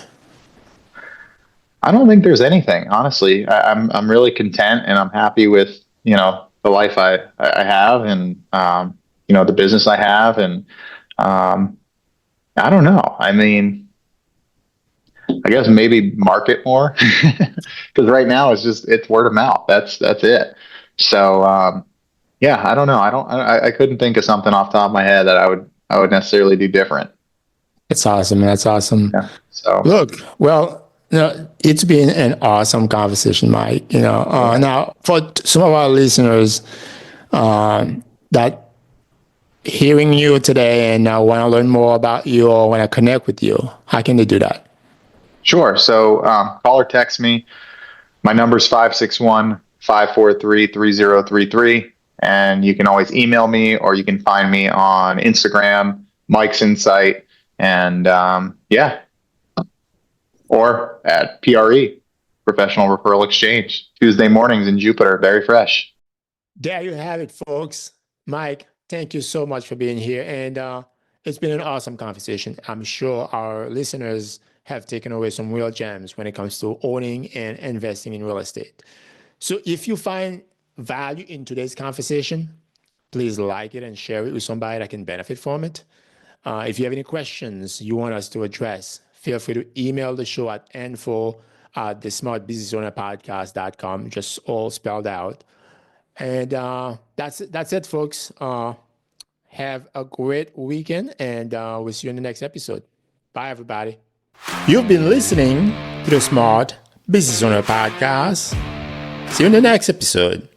I don't think there's anything, honestly. I'm really content and I'm happy with, the life I have and, the business I have. And, I don't know. I mean, I guess maybe market more because right now it's word of mouth. That's it. So, yeah, I don't know. I couldn't think of something off the top of my head that I would necessarily do different. That's awesome. That's awesome. Yeah. So, Look, well, it's been an awesome conversation, Mike. yeah. Now for some of our listeners that hearing you today and want to learn more about you or want to connect with you, how can they do that? Sure. So, call or text me. My number is 561-543-3033. And you can always email me or you can find me on Instagram, Mike's Insight. And yeah, or at PRE, Professional Referral Exchange, Tuesday mornings in Jupiter, very fresh. There you have it, folks. Mike, thank you so much for being here. And it's been an awesome conversation. I'm sure our listeners have taken away some real gems when it comes to owning and investing in real estate. So if you find value in today's conversation, please like it and share it with somebody that can benefit from it. If you have any questions you want us to address, feel free to email the show at info at thesmartbusinessownerpodcast.com, just all spelled out. And that's it, folks. Have a great weekend, and we'll see you in the next episode. Bye, everybody. You've been listening to the Smart Business Owner Podcast. See you in the next episode.